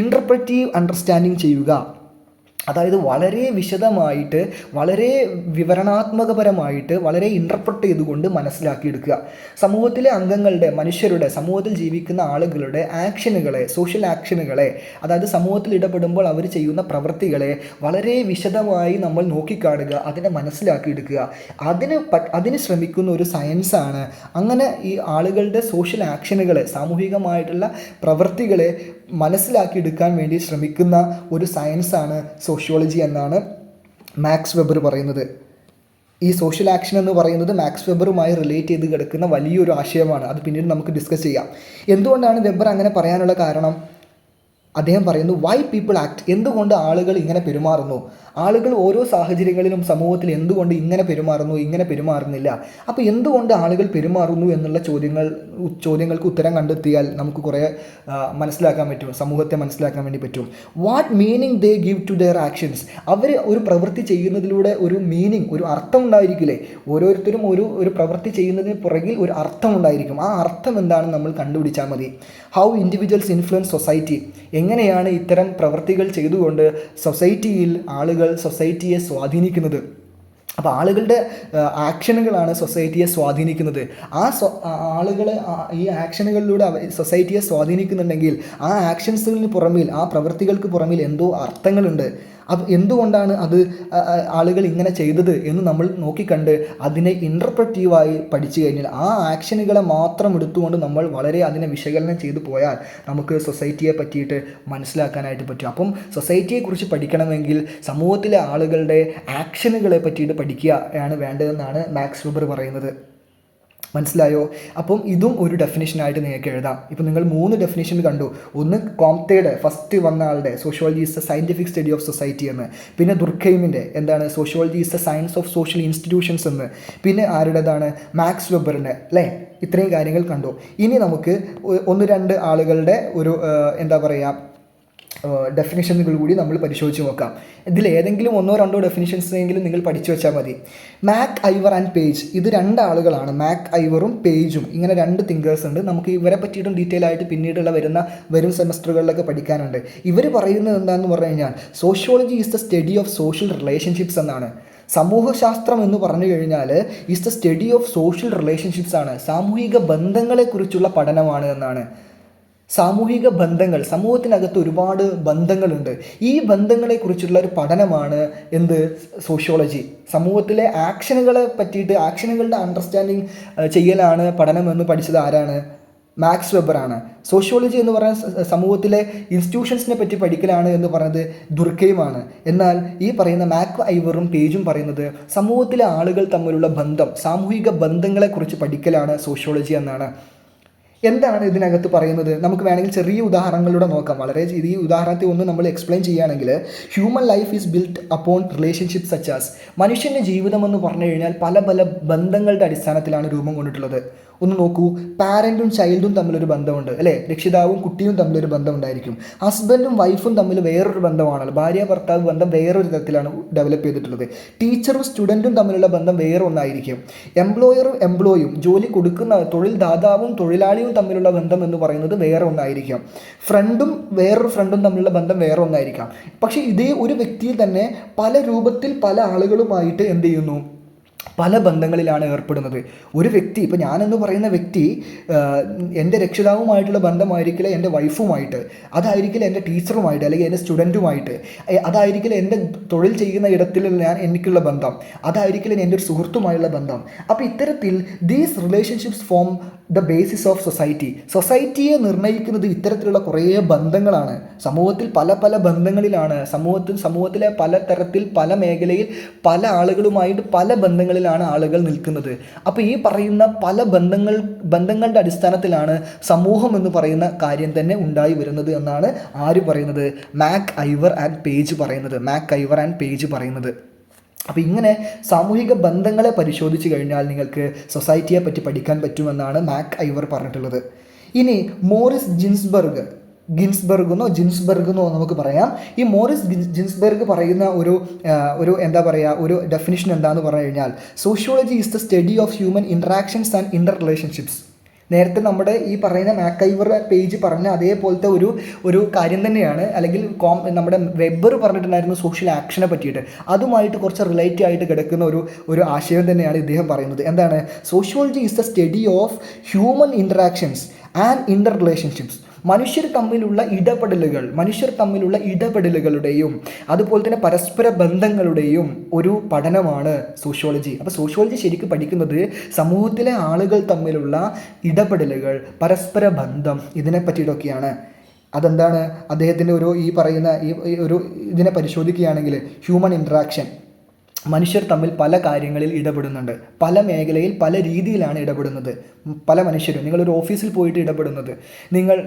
ഇൻ്റർപ്രറ്റീവ് അണ്ടർസ്റ്റാൻഡിങ് ചെയ്യുക. അതായത് വളരെ വിശദമായിട്ട്, വളരെ വിവരണാത്മകപരമായിട്ട്, വളരെ ഇൻ്റർപ്രറ്റ് ചെയ്തുകൊണ്ട് മനസ്സിലാക്കിയെടുക്കുക. സമൂഹത്തിലെ അംഗങ്ങളുടെ, മനുഷ്യരുടെ, സമൂഹത്തിൽ ജീവിക്കുന്ന ആളുകളുടെ ആക്ഷനുകളെ, സോഷ്യൽ ആക്ഷനുകളെ, അതായത് സമൂഹത്തിൽ ഇടപെടുമ്പോൾ അവർ ചെയ്യുന്ന പ്രവൃത്തികളെ വളരെ വിശദമായി നമ്മൾ നോക്കിക്കാണുക, അതിനെ മനസ്സിലാക്കിയെടുക്കുക. അതിന് ശ്രമിക്കുന്ന ഒരു സയൻസാണ്. അങ്ങനെ ഈ ആളുകളുടെ സോഷ്യൽ ആക്ഷനുകളെ, സാമൂഹികമായിട്ടുള്ള പ്രവൃത്തികളെ മനസ്സിലാക്കിയെടുക്കാൻ വേണ്ടി ശ്രമിക്കുന്ന ഒരു സയൻസാണ് സോഷ്യോളജി എന്നാണ് മാക്സ് വെബർ പറയുന്നത്. ഈ സോഷ്യൽ ആക്ഷൻ എന്ന് പറയുന്നത് മാക്സ് വെബറുമായി റിലേറ്റ് ചെയ്ത് കിടക്കുന്ന വലിയൊരു ആശയമാണ്. അത് പിന്നീട് നമുക്ക് ഡിസ്കസ് ചെയ്യാം. എന്തുകൊണ്ടാണ് വെബർ അങ്ങനെ പറയാനുള്ള കാരണം? അദ്ദേഹം പറയുന്നു വൈ പീപ്പിൾ ആക്ട്, എന്തുകൊണ്ട് ആളുകൾ ഇങ്ങനെ പെരുമാറുന്നു, ആളുകൾ ഓരോ സാഹചര്യങ്ങളിലും സമൂഹത്തിൽ എന്തുകൊണ്ട് ഇങ്ങനെ പെരുമാറുന്നു, ഇങ്ങനെ പെരുമാറുന്നില്ല, അപ്പോൾ എന്തുകൊണ്ട് ആളുകൾ പെരുമാറുന്നു എന്നുള്ള ചോദ്യങ്ങൾക്ക് ഉത്തരം കണ്ടെത്തിയാൽ നമുക്ക് കുറേ മനസ്സിലാക്കാൻ പറ്റും, സമൂഹത്തെ മനസ്സിലാക്കാൻ വേണ്ടി പറ്റും. What meaning they give to their actions, അവർ ഒരു പ്രവൃത്തി ചെയ്യുന്നതിലൂടെ ഒരു മീനിങ്, ഒരു അർത്ഥം ഉണ്ടായിരിക്കില്ലേ. ഓരോരുത്തരും ഒരു പ്രവൃത്തി ചെയ്യുന്നതിന് പുറകിൽ ഒരു അർത്ഥം ഉണ്ടായിരിക്കും. ആ അർത്ഥം എന്താണെന്ന് നമ്മൾ കണ്ടുപിടിച്ചാൽ മതി. ഹൗ ഇൻഡിവിജ്വൽസ് ഇൻഫ്ലുവൻസ് സൊസൈറ്റി, എങ്ങനെയാണ് ഇത്തരം പ്രവൃത്തികൾ ചെയ്തുകൊണ്ട് സൊസൈറ്റിയിൽ ആളുകൾ സൊസൈറ്റിയെ സ്വാധീനിക്കുന്നത്. അപ്പോൾ ആളുകളുടെ ആക്ഷനുകളാണ് സൊസൈറ്റിയെ സ്വാധീനിക്കുന്നത്. ആളുകൾ ഈ ആക്ഷനുകളിലൂടെ സൊസൈറ്റിയെ സ്വാധീനിക്കുന്നുണ്ടെങ്കിൽ ആ ആക്ഷൻസുകളിന് പുറമിൽ, ആ പ്രവൃത്തികൾക്ക് പുറമിൽ എന്തോ അർത്ഥങ്ങളുണ്ട്. അത് എന്തുകൊണ്ടാണ് ആളുകൾ ഇങ്ങനെ ചെയ്തത് എന്ന് നമ്മൾ നോക്കിക്കണ്ട് അതിനെ ഇൻ്റർപ്രറ്റീവായി പഠിച്ചു കഴിഞ്ഞാൽ ആ ആക്ഷനുകളെ മാത്രം എടുത്തുകൊണ്ട് നമ്മൾ വളരെ അതിനെ വിശകലനം ചെയ്തു പോയാൽ നമുക്ക് സൊസൈറ്റിയെ പറ്റിയിട്ട് മനസ്സിലാക്കാനായിട്ട് പറ്റും. അപ്പം സൊസൈറ്റിയെക്കുറിച്ച് പഠിക്കണമെങ്കിൽ സമൂഹത്തിലെ ആളുകളുടെ ആക്ഷനുകളെ പറ്റിയിട്ട് പഠിക്കുകയാണ് വേണ്ടതെന്നാണ് മാക്സ് വെബർ പറയുന്നത്. മനസ്സിലായോ? അപ്പം ഇതും ഒരു ഡെഫിനിഷനായിട്ട് നിങ്ങൾക്ക് എഴുതാം. ഇപ്പം നിങ്ങൾ 3 ഡെഫിനിഷൻ കണ്ടു. ഒന്ന് കോംതെയുടെ ഫസ്റ്റ് വന്ന ആളുടെ sociology is A scientific study of society എന്ന്, പിന്നെ ദുർഖൈമിൻ്റെ എന്താണ് sociology is A science of social institutions എന്ന്, പിന്നെ ആരുടേതാണ് മാക്സ് വെബറിൻ്റെ, അല്ലേ? ഇത്രയും കാര്യങ്ങൾ കണ്ടു. ഇനി നമുക്ക് 1-2 ആളുകളുടെ ഒരു എന്താ പറയുക ഡെഫിനിഷനുകൾ കൂടി നമ്മൾ പരിശോധിച്ച് നോക്കാം. ഇതിൽ ഏതെങ്കിലും 1-2 ഡെഫിനിഷൻസ് എങ്കിലും നിങ്ങൾ പഠിച്ചു വെച്ചാൽ മതി. മാക് ഐവർ ആൻഡ് പേജ്, ഇത് 2 ആളുകളാണ്, മാക് ഐവറും പേജും. ഇങ്ങനെ 2 തിങ്കേഴ്സ് ഉണ്ട്. നമുക്ക് ഇവരെ പറ്റിയിട്ടും ഡീറ്റെയിൽ ആയിട്ട് പിന്നീടുള്ള വരും സെമസ്റ്ററുകളിലൊക്കെ പഠിക്കാനുണ്ട്. ഇവർ പറയുന്നത് എന്താണെന്ന് പറഞ്ഞു കഴിഞ്ഞാൽ sociology is the study of social relationships എന്നാണ്. സമൂഹശാസ്ത്രം എന്ന് പറഞ്ഞു കഴിഞ്ഞാൽ is the study of social relationships ആണ്, സാമൂഹിക ബന്ധങ്ങളെക്കുറിച്ചുള്ള പഠനമാണ് എന്നാണ്. സാമൂഹിക ബന്ധങ്ങൾ, സമൂഹത്തിനകത്ത് ഒരുപാട് ബന്ധങ്ങളുണ്ട്. ഈ ബന്ധങ്ങളെക്കുറിച്ചുള്ള ഒരു പഠനമാണ് എന്ത്? സോഷ്യോളജി. സമൂഹത്തിലെ ആക്ഷനുകളെ പറ്റിയിട്ട്, ആക്ഷനുകളുടെ അണ്ടർസ്റ്റാൻഡിങ് ചെയ്യലാണ് പഠനമെന്ന് പഠിച്ചത് ആരാണ്? മാക്സ് വെബറാണ്. സോഷ്യോളജി എന്ന് പറയുന്ന സമൂഹത്തിലെ ഇൻസ്റ്റിറ്റ്യൂഷൻസിനെ പറ്റി പഠിക്കലാണ് എന്ന് പറയുന്നത് ദുർഖൈമാണ്. എന്നാൽ ഈ പറയുന്ന മാക് ഐവറും പേജും പറയുന്നത് സമൂഹത്തിലെ ആളുകൾ തമ്മിലുള്ള ബന്ധം, സാമൂഹിക ബന്ധങ്ങളെക്കുറിച്ച് പഠിക്കലാണ് സോഷ്യോളജി എന്നാണ്. എന്താണ് ഇതിനകത്ത് പറയുന്നത്? നമുക്ക് വേണമെങ്കിൽ ചെറിയ ഉദാഹരണങ്ങളിലൂടെ നോക്കാം. വളരെ ഈ ഉദാഹരണത്തെ ഒന്ന് നമ്മൾ എക്സ്പ്ലെയിൻ ചെയ്യുകയാണെങ്കിൽ, human life is built upon relationship such as, മനുഷ്യൻ്റെ ജീവിതം എന്ന് പറഞ്ഞു കഴിഞ്ഞാൽ പല പല ബന്ധങ്ങളുടെ അടിസ്ഥാനത്തിലാണ് രൂപം കൊണ്ടിട്ടുള്ളത്. ഒന്ന് നോക്കൂ, പാരൻറ്റും ചൈൽഡും തമ്മിലൊരു ബന്ധമുണ്ട്, അല്ലേ? രക്ഷിതാവും കുട്ടിയും തമ്മിലൊരു ബന്ധമുണ്ടായിരിക്കും. ഹസ്ബൻഡും വൈഫും തമ്മിൽ വേറൊരു ബന്ധമാണല്ലോ, ഭാര്യ ഭർത്താവ് ബന്ധം വേറൊരു തരത്തിലാണ് ഡെവലപ്പ് ചെയ്തിട്ടുള്ളത്. ടീച്ചറും സ്റ്റുഡൻറ്റും തമ്മിലുള്ള ബന്ധം വേറെ ഒന്നായിരിക്കും. എംപ്ലോയറും എംപ്ലോയും, ജോലി കൊടുക്കുന്ന തൊഴിൽ ദാതാവും തൊഴിലാളിയും തമ്മിലുള്ള ബന്ധം എന്ന് പറയുന്നത് വേറെ ഒന്നായിരിക്കാം. ഫ്രണ്ടും വേറൊരു ഫ്രണ്ടും തമ്മിലുള്ള ബന്ധം വേറെ ഒന്നായിരിക്കാം. പക്ഷേ ഇതേ ഒരു വ്യക്തിയിൽ തന്നെ പല രൂപത്തിൽ പല ആളുകളുമായിട്ട് എന്ത് ചെയ്യുന്നു? പല ബന്ധങ്ങളിലാണ് ഏർപ്പെടുന്നത്. ഒരു വ്യക്തി, ഇപ്പോൾ ഞാനെന്ന് പറയുന്ന വ്യക്തി എൻ്റെ രക്ഷിതാവുമായിട്ടുള്ള ബന്ധമായിരിക്കില്ല എൻ്റെ വൈഫുമായിട്ട്, അതായിരിക്കില്ല എൻ്റെ ടീച്ചറുമായിട്ട്, അല്ലെങ്കിൽ എൻ്റെ സ്റ്റുഡൻറ്റുമായിട്ട്, അതായിരിക്കില്ല എൻ്റെ തൊഴിൽ ചെയ്യുന്ന ഇടത്തിൽ എനിക്കുള്ള ബന്ധം, അതായിരിക്കില്ല എൻ്റെ ഒരു സുഹൃത്തുമായുള്ള ബന്ധം. അപ്പോൾ ഇത്തരത്തിൽ these relationships form the basis of society. സൊസൈറ്റിയെ നിർണ്ണയിക്കുന്നത് ഇത്തരത്തിലുള്ള കുറേ ബന്ധങ്ങളാണ്. സമൂഹത്തിൽ പല പല ബന്ധങ്ങളിലാണ്, സമൂഹത്തിലെ പല തരത്തിൽ പല മേഖലയിൽ പല ആളുകളുമായിട്ട് പല ബന്ധങ്ങളിലാണ് ആളുകൾ നിൽക്കുന്നത്. അപ്പോൾ ഈ പറയുന്ന പല ബന്ധങ്ങളുടെ അടിസ്ഥാനത്തിലാണ് സമൂഹം എന്ന് പറയുന്ന കാര്യം തന്നെ ഉണ്ടായി വരുന്നത് എന്നാണ് ആര് പറയുന്നത്? മാക് ഐവർ ആൻഡ് പേജ് പറയുന്നത്. അപ്പോൾ ഇങ്ങനെ സാമൂഹിക ബന്ധങ്ങളെ പരിശോധിച്ച് കഴിഞ്ഞാൽ നിങ്ങൾക്ക് സൊസൈറ്റിയെ പറ്റി പഠിക്കാൻ പറ്റുമെന്നാണ് മാക് ഐവർ പറഞ്ഞിട്ടുള്ളത്. ഇനി മോറിസ് ജിൻസ്ബർഗ് എന്നോ നമുക്ക് പറയാം. ഈ മോറിസ് ജിൻസ്ബർഗ് പറയുന്ന ഒരു എന്താ പറയുക, ഒരു ഡെഫിനിഷൻ എന്താണെന്ന് പറഞ്ഞു കഴിഞ്ഞാൽ, sociology is the study of human interactions and inter relationships. നേരത്തെ നമ്മുടെ ഈ പറയുന്ന മാക് ഐവർ പേജ് പറഞ്ഞ അതേപോലത്തെ ഒരു കാര്യം തന്നെയാണ്. അല്ലെങ്കിൽ നമ്മുടെ വെബർ പറഞ്ഞിട്ടുണ്ടായിരുന്നു സോഷ്യൽ ആക്ഷനെ പറ്റിയിട്ട്, അതുമായിട്ട് കുറച്ച് റിലേറ്റ് ആയിട്ട് കിടക്കുന്ന ഒരു ആശയം തന്നെയാണ് ഇദ്ദേഹം പറയുന്നത്. എന്താണ്? Sociology is the study of human interactions and inter relationships. മനുഷ്യർ തമ്മിലുള്ള ഇടപെടലുകളുടെയും അതുപോലെ തന്നെ പരസ്പര ബന്ധങ്ങളുടെയും ഒരു പഠനമാണ് സോഷ്യോളജി. അപ്പോൾ സോഷ്യോളജി ശരിക്കും പഠിക്കുന്നത് സമൂഹത്തിലെ ആളുകൾ തമ്മിലുള്ള ഇടപെടലുകൾ, പരസ്പര ബന്ധം, ഇതിനെ പറ്റിയിട്ടൊക്കെയാണ്. അതെന്താണ്? അദ്ദേഹത്തിൻ്റെ ഈ പറയുന്ന ഇതിനെ പരിശോധിക്കുകയാണെങ്കിൽ ഹ്യൂമൻ ഇൻട്രാക്ഷൻ, മനുഷ്യർ തമ്മിൽ പല കാര്യങ്ങളിൽ ഇടപെടുന്നുണ്ട്, പല മേഖലയിൽ പല രീതിയിലാണ് ഇടപെടുന്നത്. പല മനുഷ്യരും, നിങ്ങളൊരു ഓഫീസിൽ പോയിട്ട് ഇടപെടുന്നത്,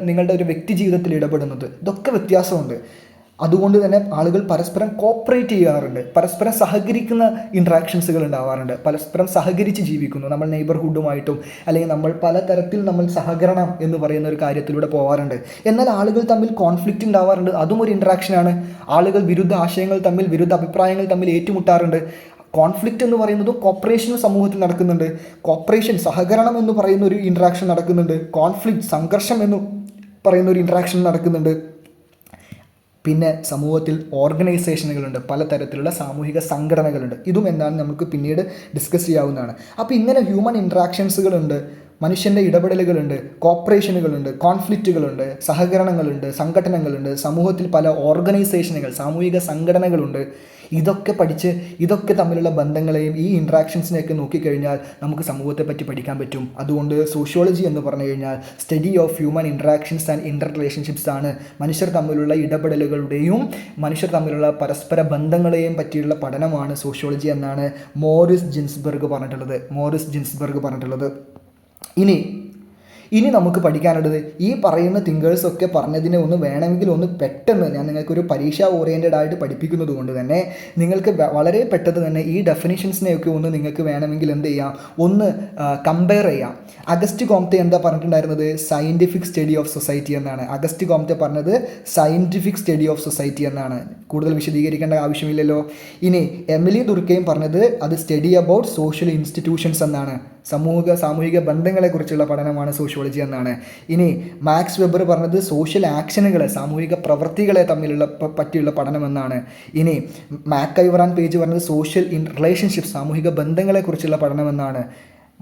നിങ്ങളുടെ ഒരു വ്യക്തി ജീവിതത്തിൽ ഇടപെടുന്നത്, ഇതൊക്കെ വ്യത്യാസമുണ്ട്. അതുകൊണ്ട് തന്നെ ആളുകൾ പരസ്പരം കോപ്പറേറ്റ് ചെയ്യാറുണ്ട്, പരസ്പരം സഹകരിക്കുന്ന ഇൻട്രാക്ഷൻസുകൾ ഉണ്ടാവാറുണ്ട്, പരസ്പരം സഹകരിച്ച് ജീവിക്കുന്നു. നമ്മൾ നെയ്ബർഹുഡുമായിട്ടും അല്ലെങ്കിൽ നമ്മൾ പലതരത്തിൽ നമ്മൾ സഹകരണം എന്ന് പറയുന്ന ഒരു കാര്യത്തിലൂടെ പോകാറുണ്ട്. എന്നാൽ ആളുകൾ തമ്മിൽ കോൺഫ്ലിക്റ്റ് ഉണ്ടാവാറുണ്ട്, അതും ഒരു ഇൻട്രാക്ഷനാണ്. ആളുകൾ വിരുദ്ധ ആശയങ്ങൾ തമ്മിൽ, വിരുദ്ധ അഭിപ്രായങ്ങൾ തമ്മിൽ ഏറ്റുമുട്ടാറുണ്ട്. കോൺഫ്ലിക്റ്റ് എന്ന് പറയുന്നതും കോപ്പറേഷനും സമൂഹത്തിൽ നടക്കുന്നുണ്ട്. കോപ്പറേഷൻ, സഹകരണം എന്ന് പറയുന്ന ഒരു ഇൻട്രാക്ഷൻ നടക്കുന്നുണ്ട്. കോൺഫ്ലിക്റ്റ്, സംഘർഷം എന്ന് പറയുന്ന ഒരു ഇൻട്രാക്ഷൻ നടക്കുന്നുണ്ട്. പിന്നെ സമൂഹത്തിൽ ഓർഗനൈസേഷനുകളുണ്ട്, പലതരത്തിലുള്ള സാമൂഹിക സംഘടനകളുണ്ട്. ഇതും എന്താണ് നമുക്ക് പിന്നീട് ഡിസ്കസ് ചെയ്യാവുന്നതാണ്. അപ്പോൾ ഇങ്ങനെ ഹ്യൂമൻ ഇൻട്രാക്ഷൻസുകളുണ്ട്, മനുഷ്യൻ്റെ ഇടപെടലുകളുണ്ട്, കോപ്പറേഷനുകളുണ്ട്, കോൺഫ്ലിക്റ്റുകളുണ്ട്, സഹകരണങ്ങളുണ്ട്, സംഘടനകളുണ്ട്, സമൂഹത്തിൽ പല ഓർഗനൈസേഷനുകൾ, സാമൂഹിക സംഘടനകളുണ്ട്. ഇതൊക്കെ തമ്മിലുള്ള ബന്ധങ്ങളെയും ഈ ഇൻട്രാക്ഷൻസിനെയൊക്കെ നോക്കിക്കഴിഞ്ഞാൽ നമുക്ക് സമൂഹത്തെ പറ്റി പഠിക്കാൻ പറ്റും. അതുകൊണ്ട് സോഷ്യോളജി എന്ന് പറഞ്ഞു കഴിഞ്ഞാൽ study of human interactions and inter relationships ആണ്. മനുഷ്യർ തമ്മിലുള്ള ഇടപെടലുകളുടെയും മനുഷ്യർ തമ്മിലുള്ള പരസ്പര ബന്ധങ്ങളെയും പറ്റിയുള്ള പഠനമാണ് സോഷ്യോളജി എന്നാണ് മോറിസ് ജിൻസ്ബർഗ് പറഞ്ഞിട്ടുള്ളത്. ഇനി നമുക്ക് പഠിക്കാനുള്ളത് ഈ പറയുന്ന തിങ്കേഴ്സൊക്കെ പറഞ്ഞതിനെ വേണമെങ്കിൽ പെട്ടെന്ന് ഞാൻ നിങ്ങൾക്കൊരു പരീക്ഷ ഓറിയൻറ്റഡ് ആയിട്ട് പഠിപ്പിക്കുന്നത് കൊണ്ട് തന്നെ നിങ്ങൾക്ക് വളരെ പെട്ടെന്ന് തന്നെ ഈ ഡെഫിനിഷൻസിനെയൊക്കെ നിങ്ങൾക്ക് വേണമെങ്കിൽ എന്ത് ചെയ്യാം, കമ്പയർ ചെയ്യാം. അഗസ്റ്റ് കോംതെ എന്താ പറഞ്ഞിട്ടുണ്ടായിരുന്നത്? സയൻറ്റിഫിക് സ്റ്റഡി ഓഫ് സൊസൈറ്റി എന്നാണ്. അഗസ്റ്റ് കോംതെ പറഞ്ഞത് സയൻറ്റിഫിക് സ്റ്റഡി ഓഫ് സൊസൈറ്റി എന്നാണ്. കൂടുതൽ വിശദീകരിക്കേണ്ട ആവശ്യമില്ലല്ലോ. ഇനി എമിലി ദുർക്കയും പറഞ്ഞത് അത് സ്റ്റഡി അബൌട്ട് സോഷ്യൽ ഇൻസ്റ്റിറ്റ്യൂഷൻസ് എന്നാണ്. സാമൂഹിക ബന്ധങ്ങളെക്കുറിച്ചുള്ള പഠനമാണ് സോഷ്യോളജി എന്നാണ്. ഇനി മാക്സ് വെബർ പറഞ്ഞത് സോഷ്യൽ ആക്ഷനുകളെ, സാമൂഹിക പ്രവൃത്തികളെ പറ്റിയുള്ള പഠനമെന്നാണ്. ഇനി മാക്കൈവറാൻ പേജ് പറഞ്ഞത് സോഷ്യൽ റിലേഷൻഷിപ്പ്, സാമൂഹിക ബന്ധങ്ങളെക്കുറിച്ചുള്ള പഠനമെന്നാണ്.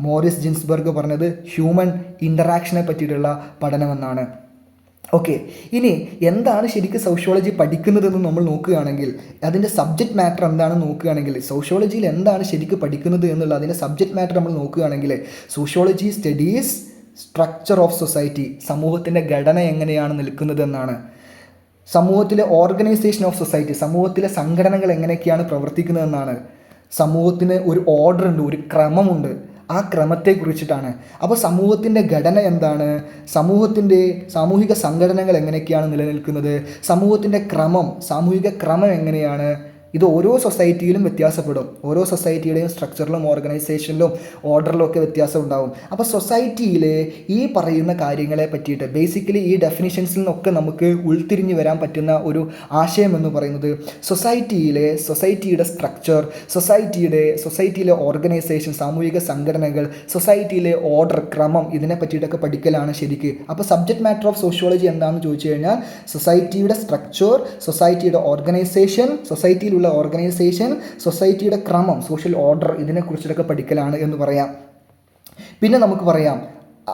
മോറിസ് ജിൻസ്ബർഗ് പറഞ്ഞത് ഹ്യൂമൻ ഇൻ്ററാക്ഷനെ പറ്റിയിട്ടുള്ള പഠനമെന്നാണ്. ഓക്കെ, ഇനി എന്താണ് ശരിക്കും സോഷ്യോളജി പഠിക്കുന്നതെന്ന് നമ്മൾ നോക്കുകയാണെങ്കിൽ, അതിൻ്റെ സബ്ജക്റ്റ് മാറ്റർ എന്താണെന്ന് നോക്കുകയാണെങ്കിൽ, സോഷ്യോളജിയിൽ എന്താണ് ശരിക്കും പഠിക്കുന്നത് എന്നുള്ള അതിൻ്റെ സബ്ജക്റ്റ് മാറ്റർ നമ്മൾ നോക്കുകയാണെങ്കിൽ, sociology studies structure of society, സമൂഹത്തിൻ്റെ ഘടന എങ്ങനെയാണ് നിൽക്കുന്നതെന്നാണ്. സമൂഹത്തിലെ ഓർഗനൈസേഷൻ ഓഫ് സൊസൈറ്റി, സമൂഹത്തിലെ സംഘടനകൾ എങ്ങനെയൊക്കെയാണ് പ്രവർത്തിക്കുന്നതെന്നാണ്. സമൂഹത്തിന് ഒരു ഓർഡർ ഉണ്ട്, ഒരു ക്രമമുണ്ട്, ആ ക്രമത്തെക്കുറിച്ചിട്ടാണ്. അപ്പോൾ സമൂഹത്തിൻ്റെ ഘടന എന്താണ്, സാമൂഹിക സംഘടനകൾ എങ്ങനെയൊക്കെയാണ് നിലനിൽക്കുന്നത്, സാമൂഹിക ക്രമം എങ്ങനെയാണ്, ഇത് ഓരോ സൊസൈറ്റിയിലും വ്യത്യാസപ്പെടും. ഓരോ സൊസൈറ്റിയുടെയും സ്ട്രക്ചറിലും ഓർഗനൈസേഷനിലും ഓർഡറിലും ഒക്കെ വ്യത്യാസം ഉണ്ടാവും. അപ്പോൾ സൊസൈറ്റിയിലെ ഈ പറയുന്ന കാര്യങ്ങളെ പറ്റിയിട്ട് ബേസിക്കലി ഈ ഡെഫിനിഷൻസിൽ നിന്നൊക്കെ നമുക്ക് ഉൾത്തിരിഞ്ഞ് വരാൻ പറ്റുന്ന ഒരു ആശയം എന്ന് പറയുന്നത് സൊസൈറ്റിയുടെ സ്ട്രക്ചർ, സൊസൈറ്റിയിലെ ഓർഗനൈസേഷൻ, സാമൂഹിക സംഘടനകൾ, സൊസൈറ്റിയിലെ ഓർഡർ, ക്രമം, ഇതിനെ പറ്റിയിട്ടൊക്കെ പഠിക്കലാണ് ശരിക്ക്. അപ്പോൾ സബ്ജക്റ്റ് മാറ്റർ ഓഫ് സോഷ്യോളജി എന്താണെന്ന് ചോദിച്ചു കഴിഞ്ഞാൽ സൊസൈറ്റിയുടെ സ്ട്രക്ചർ, സൊസൈറ്റിയുടെ ഓർഗനൈസേഷൻ, സൊസൈറ്റിയുടെ ക്രമം, സോഷ്യൽ ഓർഡർ, ഇതിനെക്കുറിച്ചിട്ടൊക്കെ പഠിക്കലാണ് എന്ന് പറയാം. പിന്നെ നമുക്ക് പറയാം,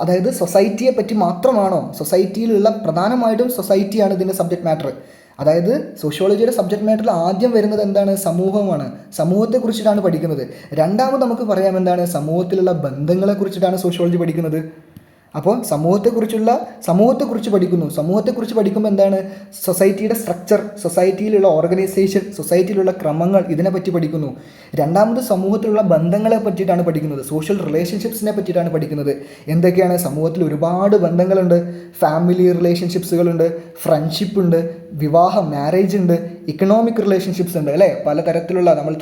അതായത് സൊസൈറ്റിയെ പറ്റി മാത്രമാണോ, സൊസൈറ്റിയിലുള്ള പ്രധാനമായിട്ടും സൊസൈറ്റിയാണ് ഇതിൻ്റെ സബ്ജക്റ്റ് മാറ്റർ. അതായത് സോഷ്യോളജിയുടെ സബ്ജക്റ്റ് മാറ്ററിൽ ആദ്യം വരുന്നത് എന്താണ്? സമൂഹമാണ്. സമൂഹത്തെക്കുറിച്ചിട്ടാണ് പഠിക്കുന്നത്. രണ്ടാമത് നമുക്ക് പറയാം എന്താണ്? സമൂഹത്തിലുള്ള ബന്ധങ്ങളെക്കുറിച്ചിട്ടാണ് സോഷ്യോളജി പഠിക്കുന്നത്. അപ്പോൾ സമൂഹത്തെക്കുറിച്ച് പഠിക്കുമ്പോൾ എന്താണ്? സൊസൈറ്റിയുടെ സ്ട്രക്ചർ, സൊസൈറ്റിയിലുള്ള ഓർഗനൈസേഷൻ, സൊസൈറ്റിയിലുള്ള ക്രമങ്ങൾ, ഇതിനെപ്പറ്റി പഠിക്കുന്നു. രണ്ടാമത് സമൂഹത്തിലുള്ള ബന്ധങ്ങളെ പറ്റിയിട്ടാണ് പഠിക്കുന്നത്, സോഷ്യൽ റിലേഷൻഷിപ്സിനെ പറ്റിയിട്ടാണ് പഠിക്കുന്നത്. എന്തൊക്കെയാണ്? സമൂഹത്തിൽ ഒരുപാട് ബന്ധങ്ങളുണ്ട്. ഫാമിലി റിലേഷൻഷിപ്സുകളുണ്ട്, ഫ്രണ്ട്ഷിപ്പ് ഉണ്ട്, വിവാഹം, മാരേജ് ഉണ്ട്, ഇക്കണോമിക് റിലേഷൻഷിപ്സ് ഉണ്ട്, അല്ലേ? പലതരത്തിലുള്ള നമ്മൾ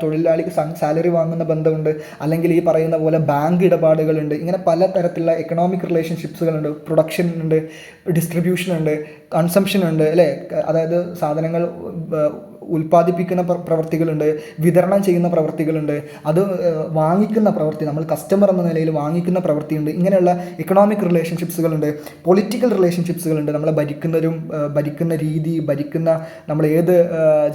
തൊഴിലാളിക്ക് സാലറി വാങ്ങുന്ന ബന്ധമുണ്ട്, അല്ലെങ്കിൽ ഈ പറയുന്ന പോലെ ബാങ്ക് ഇടപാടുകളുണ്ട്. ഇങ്ങനെ പലതരത്തിലുള്ള എക്കണോമിക് റിലേഷൻഷിപ്സുകളുണ്ട്. പ്രൊഡക്ഷൻ ഉണ്ട്, ഡിസ്ട്രിബ്യൂഷൻ ഉണ്ട്, കൺസംഷൻ ഉണ്ട്, അല്ലേ? അതായത് സാധനങ്ങൾ ഉൽപ്പാദിപ്പിക്കുന്ന പ്രവൃത്തികളുണ്ട്, വിതരണം ചെയ്യുന്ന പ്രവൃത്തികളുണ്ട്, അത് വാങ്ങിക്കുന്ന പ്രവൃത്തി, നമ്മൾ കസ്റ്റമർ എന്ന നിലയിൽ വാങ്ങിക്കുന്ന പ്രവൃത്തിയുണ്ട്. ഇങ്ങനെയുള്ള ഇക്കണോമിക് റിലേഷൻഷിപ്സുകളുണ്ട്. പൊളിറ്റിക്കൽ റിലേഷൻഷിപ്സുകളുണ്ട്, നമ്മളെ ഭരിക്കുന്ന രീതി, നമ്മൾ ഏത്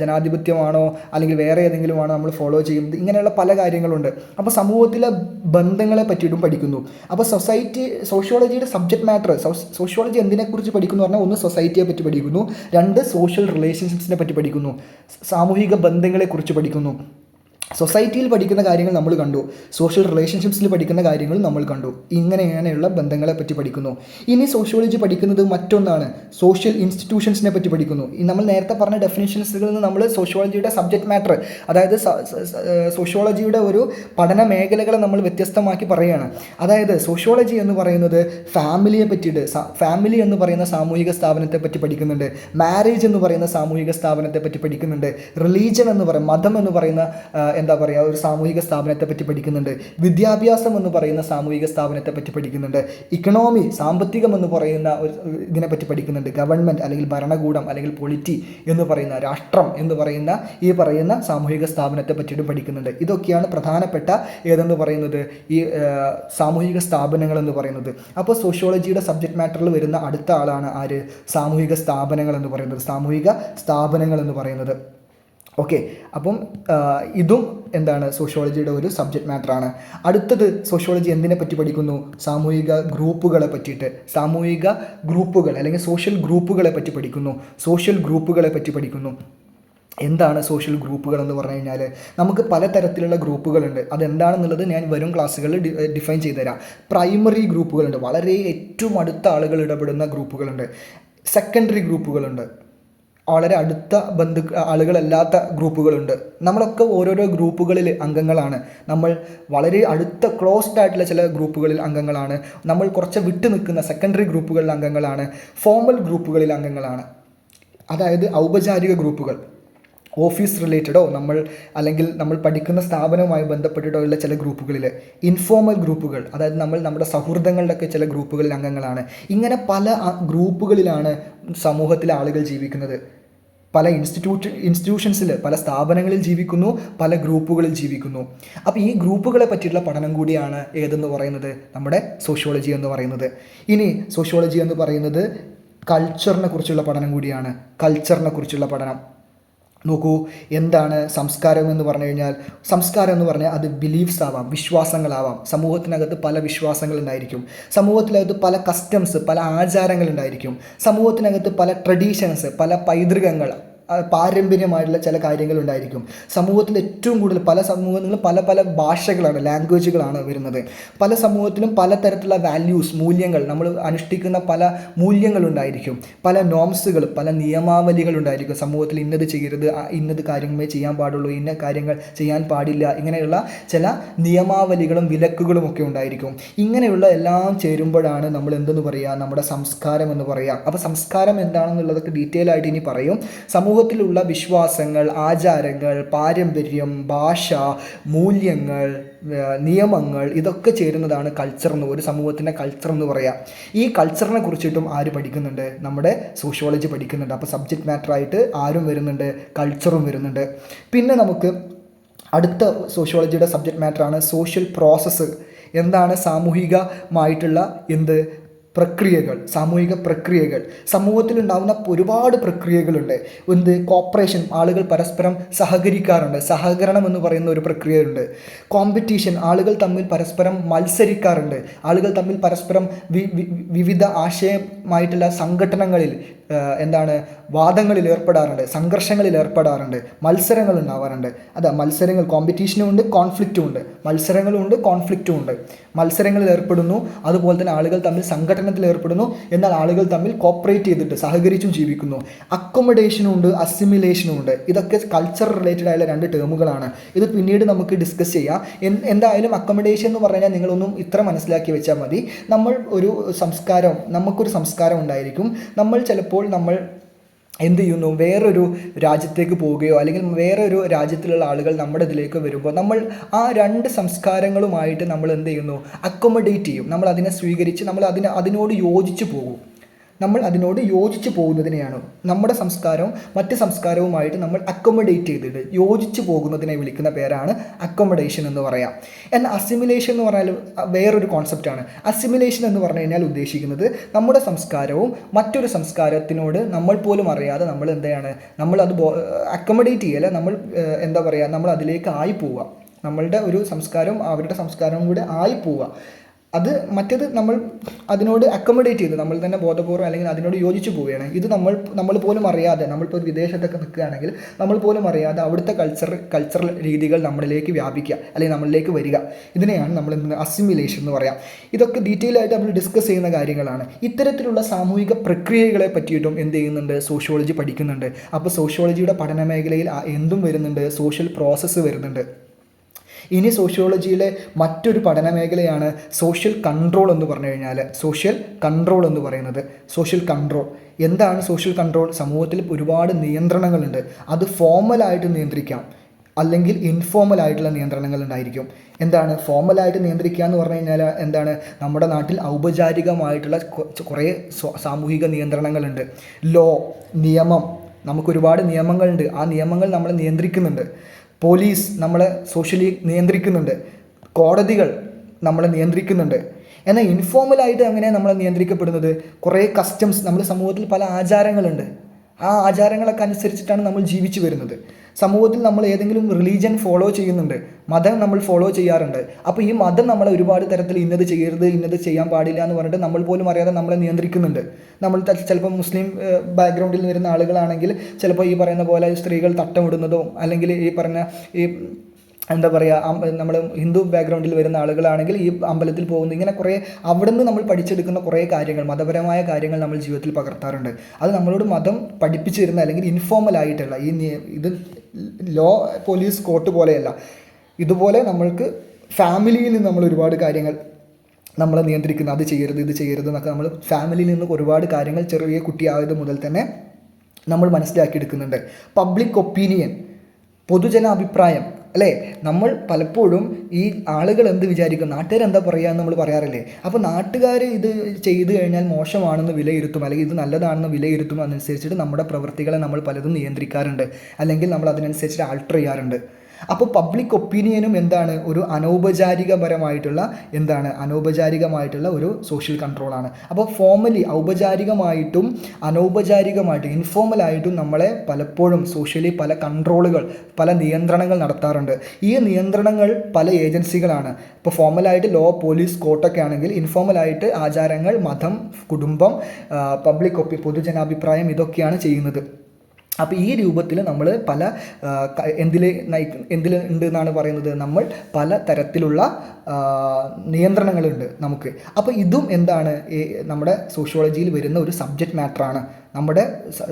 ജനാധിപത്യമാണോ അല്ലെങ്കിൽ വേറെ ഏതെങ്കിലും ആണോ നമ്മൾ ഫോളോ ചെയ്യുന്നത്, ഇങ്ങനെയുള്ള പല കാര്യങ്ങളുണ്ട്. അപ്പോൾ സമൂഹത്തിലെ ബന്ധങ്ങളെ പറ്റിയിട്ടും പഠിക്കുന്നു. അപ്പോൾ സോഷ്യോളജിയുടെ സബ്ജക്റ്റ് മാറ്റർ, സോഷ്യോളജി എന്തിനെക്കുറിച്ച് പഠിക്കുന്നു പറഞ്ഞാൽ, ഒന്ന് സൊസൈറ്റിയെ പറ്റി പഠിക്കുന്നു, രണ്ട് സോഷ്യൽ റിലേഷൻഷിപ്സിനെ പറ്റി പഠിക്കുന്നു, സാമൂഹിക ബന്ധങ്ങളെക്കുറിച്ച് പഠിക്കുന്നു. സൊസൈറ്റിയിൽ പഠിക്കുന്ന കാര്യങ്ങൾ നമ്മൾ കണ്ടു, സോഷ്യൽ റിലേഷൻഷിപ്സിൽ പഠിക്കുന്ന കാര്യങ്ങൾ നമ്മൾ കണ്ടു. ഇങ്ങനെയുള്ള ബന്ധങ്ങളെ പറ്റി പഠിക്കുന്നു. ഇനി സോഷ്യോളജി പഠിക്കുന്നത് മറ്റൊന്നാണ്, സോഷ്യൽ ഇൻസ്റ്റിറ്റ്യൂഷൻസിനെ പറ്റി പഠിക്കുന്നു. നമ്മൾ നേരത്തെ പറഞ്ഞ ഡെഫിനിഷൻസുകളിൽ നിന്ന് നമ്മൾ സോഷ്യോളജിയുടെ സബ്ജക്റ്റ് മാറ്റർ, അതായത് സോഷ്യോളജിയുടെ ഒരു പഠന മേഖലകളെ നമ്മൾ വ്യത്യസ്തമാക്കി പറയുകയാണ്. അതായത് സോഷ്യോളജി എന്ന് പറയുന്നത് ഫാമിലിയെ പറ്റിയിട്ട്, ഫാമിലി എന്ന് പറയുന്ന സാമൂഹിക സ്ഥാപനത്തെ പറ്റി പഠിക്കുന്നുണ്ട്, മാരേജ് എന്ന് പറയുന്ന സാമൂഹിക സ്ഥാപനത്തെ പറ്റി പഠിക്കുന്നുണ്ട്, റിലീജൻ എന്ന് പറയുന്ന, മതം എന്ന് പറയുന്ന ഒരു സാമൂഹിക സ്ഥാപനത്തെ പറ്റി പഠിക്കുന്നുണ്ട്, വിദ്യാഭ്യാസം എന്ന് പറയുന്ന സാമൂഹിക സ്ഥാപനത്തെ പറ്റി പഠിക്കുന്നുണ്ട്, ഇക്കണോമി, സാമ്പത്തികം എന്ന് പറയുന്ന ഇതിനെപ്പറ്റി പഠിക്കുന്നുണ്ട്, ഗവൺമെൻറ് അല്ലെങ്കിൽ ഭരണകൂടം അല്ലെങ്കിൽ പൊളിറ്റി എന്ന് പറയുന്ന, രാഷ്ട്രം എന്ന് പറയുന്ന ഈ പറയുന്ന സാമൂഹിക സ്ഥാപനത്തെ പറ്റിയിട്ടും പഠിക്കുന്നുണ്ട്. ഇതൊക്കെയാണ് പ്രധാനപ്പെട്ട ഏതെന്ന് പറയുന്നത്, ഈ സാമൂഹിക സ്ഥാപനങ്ങൾ എന്ന് പറയുന്നത്. അപ്പോൾ സോഷ്യോളജിയുടെ സബ്ജക്റ്റ് മാറ്ററിൽ വരുന്ന അടുത്ത ആളാണ് ആര്? സാമൂഹിക സ്ഥാപനങ്ങൾ എന്ന് പറയുന്നത്. ഓക്കെ, അപ്പം ഇതും എന്താണ് സോഷ്യോളജിയുടെ ഒരു സബ്ജക്റ്റ് മാറ്ററാണ്. അടുത്തത് സോഷ്യോളജി എന്തിനെ പറ്റി പഠിക്കുന്നു? സാമൂഹിക ഗ്രൂപ്പുകളെ പറ്റിയിട്ട്, സാമൂഹിക ഗ്രൂപ്പുകൾ അല്ലെങ്കിൽ സോഷ്യൽ ഗ്രൂപ്പുകളെ പറ്റി പഠിക്കുന്നു. സോഷ്യൽ ഗ്രൂപ്പുകളെ പറ്റി പഠിക്കുന്നു. എന്താണ് സോഷ്യൽ ഗ്രൂപ്പുകൾ എന്ന് പറഞ്ഞു കഴിഞ്ഞാൽ നമുക്ക് പലതരത്തിലുള്ള ഗ്രൂപ്പുകളുണ്ട്. അതെന്താണെന്നുള്ളത് ഞാൻ വരും ക്ലാസ്സുകളിൽ ഡിഫൈൻ ചെയ്തു തരാം. പ്രൈമറി ഗ്രൂപ്പുകളുണ്ട്, വളരെ ഏറ്റവും അടുത്ത ആളുകൾ ഇടപെടുന്ന ഗ്രൂപ്പുകളുണ്ട്. സെക്കൻഡറി ഗ്രൂപ്പുകളുണ്ട്, വളരെ അടുത്ത ആളുകളല്ലാത്ത ഗ്രൂപ്പുകളുണ്ട്. നമ്മളൊക്കെ ഓരോരോ ഗ്രൂപ്പുകളിൽ അംഗങ്ങളാണ്. നമ്മൾ വളരെ അടുത്ത ക്ലോസ്ഡ് ആയിട്ടുള്ള ചില ഗ്രൂപ്പുകളിൽ അംഗങ്ങളാണ്. നമ്മൾ കുറച്ച് വിട്ടു നിൽക്കുന്ന സെക്കൻഡറി ഗ്രൂപ്പുകളിൽ അംഗങ്ങളാണ്. ഫോർമൽ ഗ്രൂപ്പുകളിൽ അംഗങ്ങളാണ്, അതായത് ഔപചാരിക ഗ്രൂപ്പുകൾ. ഓഫീസ് റിലേറ്റഡോ അല്ലെങ്കിൽ നമ്മൾ പഠിക്കുന്ന സ്ഥാപനവുമായി ബന്ധപ്പെട്ടിട്ടോ ഉള്ള ചില ഗ്രൂപ്പുകളിൽ. ഇൻഫോർമൽ ഗ്രൂപ്പുകൾ, അതായത് നമ്മുടെ സൗഹൃദങ്ങളുടെയൊക്കെ ചില ഗ്രൂപ്പുകളിൽ അംഗങ്ങളാണ്. ഇങ്ങനെ പല ഗ്രൂപ്പുകളിലാണ് സമൂഹത്തിലെ ആളുകൾ ജീവിക്കുന്നത്. പല ഇൻസ്റ്റിറ്റ്യൂഷൻസിൽ, പല സ്ഥാപനങ്ങളിൽ ജീവിക്കുന്നു, പല ഗ്രൂപ്പുകളിൽ ജീവിക്കുന്നു. അപ്പോൾ ഈ ഗ്രൂപ്പുകളെ പറ്റിയിട്ടുള്ള പഠനം കൂടിയാണ് ഏതെന്ന് പറയുന്നത് നമ്മുടെ സോഷ്യോളജി എന്ന് പറയുന്നത്. ഇനി സോഷ്യോളജി എന്ന് പറയുന്നത് കൾച്ചറിനെ കുറിച്ചുള്ള പഠനം കൂടിയാണ്. കൾച്ചറിനെ കുറിച്ചുള്ള പഠനം നോക്കൂ, എന്താണ് സംസ്കാരം എന്ന് പറഞ്ഞു കഴിഞ്ഞാൽ? സംസ്കാരം എന്ന് പറഞ്ഞാൽ അത് ബിലീഫ്സ് ആവാം, വിശ്വാസങ്ങളാവാം. സമൂഹത്തിനകത്ത് പല വിശ്വാസങ്ങളുണ്ടായിരിക്കും. സമൂഹത്തിനകത്ത് പല കസ്റ്റംസ്, പല ആചാരങ്ങളുണ്ടായിരിക്കും. സമൂഹത്തിനകത്ത് പല ട്രഡീഷൻസ്, പല പൈതൃകങ്ങൾ, പാരമ്പര്യമായിട്ടുള്ള ചില കാര്യങ്ങളുണ്ടായിരിക്കും. സമൂഹത്തിൽ ഏറ്റവും കൂടുതൽ പല സമൂഹങ്ങളിലും പല പല ഭാഷകളാണ്, ലാംഗ്വേജുകളാണ് വരുന്നത്. പല സമൂഹത്തിലും പലതരത്തിലുള്ള വാല്യൂസ്, മൂല്യങ്ങൾ, നമ്മൾ അനുഷ്ഠിക്കുന്ന പല മൂല്യങ്ങളുണ്ടായിരിക്കും. പല നോംസുകൾ, പല നിയമാവലികളുണ്ടായിരിക്കും. സമൂഹത്തിൽ ഇന്നത് ചെയ്യരുത്, ഇന്നത് കാര്യങ്ങളേ ചെയ്യാൻ പാടുള്ളൂ, ഇന്ന കാര്യങ്ങൾ ചെയ്യാൻ പാടില്ല, ഇങ്ങനെയുള്ള ചില നിയമാവലികളും വിലക്കുകളും ഒക്കെ ഉണ്ടായിരിക്കും. ഇങ്ങനെയുള്ള എല്ലാം ചേരുമ്പോഴാണ് നമ്മൾ എന്തെന്ന് പറയുക, നമ്മുടെ സംസ്കാരം എന്ന് പറയുക. അപ്പോൾ സംസ്കാരം എന്താണെന്നുള്ളതൊക്കെ ഡീറ്റെയിൽ ആയിട്ട് ഇനി പറയും. സമൂഹത്തിലുള്ള വിശ്വാസങ്ങൾ, ആചാരങ്ങൾ, പാരമ്പര്യം, ഭാഷ, മൂല്യങ്ങൾ, നിയമങ്ങൾ, ഇതൊക്കെ ചേരുന്നതാണ് കൾച്ചർ എന്ന്, ഒരു സമൂഹത്തിൻ്റെ കൾച്ചർ എന്ന് പറയാം. ഈ കൾച്ചറിനെ കുറിച്ചിട്ടും ആര് പഠിക്കുന്നുണ്ട്? നമ്മുടെ സോഷ്യോളജി പഠിക്കുന്നുണ്ട്. അപ്പോൾ സബ്ജക്റ്റ് മാറ്ററായിട്ട് ആരും വരുന്നുണ്ട്? കൾച്ചറും വരുന്നുണ്ട്. പിന്നെ നമുക്ക് അടുത്ത സോഷ്യോളജിയുടെ സബ്ജക്റ്റ് മാറ്ററാണ് സോഷ്യൽ പ്രോസസ്സ്. എന്താണ് സാമൂഹികമായിട്ടുള്ള പ്രക്രിയകൾ, സാമൂഹിക പ്രക്രിയകൾ. സമൂഹത്തിലുണ്ടാകുന്ന ഒരുപാട് പ്രക്രിയകളുണ്ട്. കോപ്പറേഷൻ, ആളുകൾ പരസ്പരം സഹകരിക്കാറുണ്ട്. സഹകരണം എന്ന് പറയുന്ന ഒരു പ്രക്രിയയുണ്ട്. കോമ്പറ്റീഷൻ, ആളുകൾ തമ്മിൽ പരസ്പരം മത്സരിക്കാറുണ്ട്. ആളുകൾ തമ്മിൽ പരസ്പരം വിവിധ ആശയമായിട്ടുള്ള സംഘടനകളിൽ വാദങ്ങളിൽ ഏർപ്പെടാറുണ്ട്, സംഘർഷങ്ങളിൽ ഏർപ്പെടാറുണ്ട്, മത്സരങ്ങൾ ഉണ്ടാവാറുണ്ട്. മത്സരങ്ങൾ, കോമ്പറ്റീഷനും ഉണ്ട്, കോൺഫ്ലിക്റ്റും ഉണ്ട്. മത്സരങ്ങളും ഉണ്ട്, കോൺഫ്ലിക്റ്റും ഉണ്ട്. മത്സരങ്ങളിൽ ഏർപ്പെടുന്നു, അതുപോലെ തന്നെ ആളുകൾ തമ്മിൽ സംഘടനത്തിൽ ഏർപ്പെടുന്നു. എന്നാൽ ആളുകൾ തമ്മിൽ കോപ്പറേറ്റ് ചെയ്തിട്ട് സഹകരിച്ചും ജീവിക്കുന്നു. അക്കൊമഡേഷനും ഉണ്ട്, അസിമിലേഷനും ഉണ്ട്. ഇതൊക്കെ കൾച്ചർ റിലേറ്റഡ് ആയുള്ള രണ്ട് ടേമുകളാണ്. ഇത് പിന്നീട് നമുക്ക് ഡിസ്കസ് ചെയ്യാം. എന്തായാലും അക്കൊമഡേഷൻ എന്ന് പറഞ്ഞാൽ നിങ്ങളൊന്നും ഇത്ര മനസ്സിലാക്കി വെച്ചാൽ മതി. നമുക്കൊരു സംസ്കാരം ഉണ്ടായിരിക്കും. നമ്മൾ ചിലപ്പോൾ എന്ത് ചെയ്യുന്നു, വേറൊരു രാജ്യത്തേക്ക് പോവുകയോ അല്ലെങ്കിൽ വേറൊരു രാജ്യത്തിലുള്ള ആളുകൾ നമ്മുടെ ഇതിലേക്ക് വരുമ്പോൾ നമ്മൾ ആ രണ്ട് സംസ്കാരങ്ങളുമായിട്ട് നമ്മൾ എന്ത് ചെയ്യുന്നു, അക്കൊമഡേറ്റ് ചെയ്യും. നമ്മൾ അതിനെ സ്വീകരിച്ച് അതിനോട് യോജിച്ച് പോകും. നമ്മൾ അതിനോട് യോജിച്ച് പോകുന്നതിനെയാണ് നമ്മുടെ സംസ്കാരവും മറ്റ് സംസ്കാരവുമായിട്ട് നമ്മൾ അക്കൊമഡേറ്റ് ചെയ്തിട്ട് യോജിച്ച് പോകുന്നതിനെ വിളിക്കുന്ന പേരാണ് അക്കൊമഡേഷൻ എന്ന് പറയാം. എന്നാൽ അസിമിലേഷൻ എന്ന് പറഞ്ഞാൽ വേറൊരു കോൺസെപ്റ്റാണ്. അസിമിലേഷൻ എന്ന് പറഞ്ഞു കഴിഞ്ഞാൽ ഉദ്ദേശിക്കുന്നത് നമ്മുടെ സംസ്കാരവും മറ്റൊരു സംസ്കാരത്തിനോട് നമ്മൾ പോലും അറിയാതെ നമ്മളത് അക്കൊമഡേറ്റ് ചെയ്യല, നമ്മൾ അതിലേക്ക് ആയി പോവുക. നമ്മളുടെ ഒരു സംസ്കാരവും അവരുടെ സംസ്കാരവും കൂടെ ആയി പോവുക. മറ്റേത് നമ്മൾ അതിനോട് അക്കോമഡേറ്റ് ചെയ്ത് നമ്മൾ തന്നെ ബോധപൂർവ്വം അല്ലെങ്കിൽ അതിനോട് യോജിച്ച് പോവുകയാണ്. ഇത് നമ്മൾ പോലും അറിയാതെ, നമ്മളിപ്പോൾ ഒരു വിദേശത്തൊക്കെ നിൽക്കുകയാണെങ്കിൽ നമ്മൾ പോലും അറിയാതെ അവിടുത്തെ കൾച്ചറൽ രീതികൾ നമ്മളിലേക്ക് വ്യാപിക്കുക അല്ലെങ്കിൽ നമ്മളിലേക്ക് വരിക. ഇതിനെയാണ് നമ്മൾ അസിമിലേഷൻ എന്ന് പറയാം. ഇതൊക്കെ ഡീറ്റെയിൽ ആയിട്ട് നമ്മൾ ഡിസ്കസ് ചെയ്യുന്ന കാര്യങ്ങളാണ്. ഇത്തരത്തിലുള്ള സാമൂഹിക പ്രക്രിയകളെ പറ്റിയിട്ടും എന്ത് ചെയ്യുന്നുണ്ട്, സോഷ്യോളജി പഠിക്കുന്നുണ്ട്. അപ്പോൾ സോഷ്യോളജിയുടെ പഠന മേഖലയിൽ എന്തും വരുന്നുണ്ട്, സോഷ്യൽ പ്രോസസ്സ് വരുന്നുണ്ട്. ഇനി സോഷ്യോളജിയിലെ മറ്റൊരു പഠന മേഖലയാണ് സോഷ്യൽ കൺട്രോൾ എന്ന് പറഞ്ഞു കഴിഞ്ഞാൽ. സോഷ്യൽ കൺട്രോൾ എന്ന് പറയുന്നത്, സോഷ്യൽ കൺട്രോൾ എന്താണ്? സോഷ്യൽ കൺട്രോൾ, സമൂഹത്തിൽ ഒരുപാട് നിയന്ത്രണങ്ങളുണ്ട്. അത് ഫോർമലായിട്ട് നിയന്ത്രിക്കാം, അല്ലെങ്കിൽ ഇൻഫോർമലായിട്ടുള്ള നിയന്ത്രണങ്ങൾ ഉണ്ടായിരിക്കും. ഫോർമലായിട്ട് നിയന്ത്രിക്കുക എന്ന് പറഞ്ഞു കഴിഞ്ഞാൽ നമ്മുടെ നാട്ടിൽ ഔപചാരികമായിട്ടുള്ള കുറേ സാമൂഹിക നിയന്ത്രണങ്ങളുണ്ട്. നിയമം, നമുക്കൊരുപാട് നിയമങ്ങളുണ്ട്. ആ നിയമങ്ങൾ നമ്മളെ നിയന്ത്രിക്കുന്നുണ്ട്. പോലീസ് നമ്മളെ സോഷ്യലി നിയന്ത്രിക്കുന്നുണ്ട്. കോടതികൾ നമ്മളെ നിയന്ത്രിക്കുന്നുണ്ട്. എന്നാൽ ഇൻഫോർമലായിട്ട് അങ്ങനെ നമ്മളെ നിയന്ത്രിക്കപ്പെടുന്നത് കുറേ കസ്റ്റംസ്, നമ്മുടെ സമൂഹത്തിൽ പല ആചാരങ്ങളുണ്ട്. ആ ആചാരങ്ങളൊക്കെ അനുസരിച്ചിട്ടാണ് നമ്മൾ ജീവിച്ചു വരുന്നത്. സമൂഹത്തിൽ നമ്മൾ ഏതെങ്കിലും റിലീജിയൻ ഫോളോ ചെയ്യുന്നുണ്ട്, മതം നമ്മൾ ഫോളോ ചെയ്യാറുണ്ട്. അപ്പോൾ ഈ മതം നമ്മളെ ഒരുപാട് തരത്തിൽ ഇന്നത് ചെയ്യരുത്, ഇന്നത് ചെയ്യാൻ പാടില്ല എന്ന് പറഞ്ഞിട്ട് നമ്മൾ പോലും അറിയാതെ നമ്മളെ നിയന്ത്രിക്കുന്നുണ്ട്. നമ്മൾ ചിലപ്പോൾ മുസ്ലിം ബാക്ക്ഗ്രൗണ്ടിൽ വരുന്ന ആളുകളാണെങ്കിൽ ചിലപ്പോൾ ഈ പറയുന്ന പോലെ സ്ത്രീകൾ തട്ടമിടുന്നതോ അല്ലെങ്കിൽ ഈ പറഞ്ഞ ഈ എന്താ പറയുക, നമ്മൾ ഹിന്ദു ബാക്ക്ഗ്രൗണ്ടിൽ വരുന്ന ആളുകളാണെങ്കിൽ ഈ അമ്പലത്തിൽ പോകുന്നു, ഇങ്ങനെ കുറേ അവിടെ നിന്ന് നമ്മൾ പഠിച്ചെടുക്കുന്ന കുറേ കാര്യങ്ങൾ, മതപരമായ കാര്യങ്ങൾ നമ്മൾ ജീവിതത്തിൽ പകർത്താറുണ്ട്. അത് നമ്മളോട് മതം പഠിപ്പിച്ചു തരുന്ന അല്ലെങ്കിൽ ഇൻഫോർമൽ ആയിട്ടുള്ള ഇത് ലോ പോലീസ് കോർട്ട് പോലെയല്ല. ഇതുപോലെ നമ്മൾക്ക് ഫാമിലിയിൽ നിന്ന് നമ്മൾ ഒരുപാട് കാര്യങ്ങൾ നമ്മളെ നിയന്ത്രിക്കുന്ന, അത് ചെയ്യരുത് ഇത് ചെയ്യരുത് എന്നൊക്കെ നമ്മൾ ഫാമിലിയിൽ നിന്ന് ഒരുപാട് കാര്യങ്ങൾ ചെറിയ കുട്ടിയായത് മുതൽ തന്നെ നമ്മൾ മനസ്സിലാക്കിയെടുക്കുന്നുണ്ട്. പബ്ലിക് ഒപ്പീനിയൻ, പൊതുജന അഭിപ്രായം അല്ലേ? നമ്മൾ പലപ്പോഴും ഈ ആളുകൾ എന്ത് വിചാരിക്കും, നാട്ടുകാർ എന്താ പറയുക എന്ന് നമ്മൾ പറയാറില്ലേ? അപ്പോൾ നാട്ടുകാർ ഇത് ചെയ്തു കഴിഞ്ഞാൽ മോശമാണെന്ന് വിലയിരുത്തും, അല്ലെങ്കിൽ ഇത് നല്ലതാണെന്ന് വിലയിരുത്തും. അതനുസരിച്ചിട്ട് നമ്മുടെ പ്രവൃത്തികളെ നമ്മൾ പലതും നിയന്ത്രിക്കാറുണ്ട്, അല്ലെങ്കിൽ നമ്മൾ അതിനനുസരിച്ചിട്ട് ആൾട്ടർ ചെയ്യാറുണ്ട്. അപ്പോൾ പബ്ലിക് ഒപ്പീനിയനും എന്താണ്, ഒരു അനൗപചാരികമായിട്ടുള്ള ഒരു സോഷ്യൽ കൺട്രോളാണ്. അപ്പോൾ ഫോർമലി ഔപചാരികമായിട്ടും അനൗപചാരികമായിട്ടും ഇൻഫോർമലായിട്ടും നമ്മളെ പലപ്പോഴും സോഷ്യലി പല കൺട്രോളുകൾ, പല നിയന്ത്രണങ്ങൾ നടത്താറുണ്ട്. ഈ നിയന്ത്രണങ്ങൾ പല ഏജൻസികളാണ്. ഇപ്പോൾ ഫോർമലായിട്ട് ലോ, പോലീസ്, കോർട്ടൊക്കെ ആണെങ്കിൽ ഇൻഫോർമലായിട്ട് ആചാരങ്ങൾ, മതം, കുടുംബം, പൊതുജനാഭിപ്രായം ഇതൊക്കെയാണ് ചെയ്യുന്നത്. അപ്പോൾ ഈ രൂപത്തിൽ നമ്മൾ പല എന്തിൽ ഉണ്ട് എന്നാണ് പറയുന്നത്, നമ്മൾ പല തരത്തിലുള്ള നിയന്ത്രണങ്ങളുണ്ട് നമുക്ക്. അപ്പോൾ ഇതും എന്താണ്, നമ്മുടെ സോഷ്യോളജിയിൽ വരുന്ന ഒരു സബ്ജക്റ്റ് മാറ്ററാണ്, നമ്മുടെ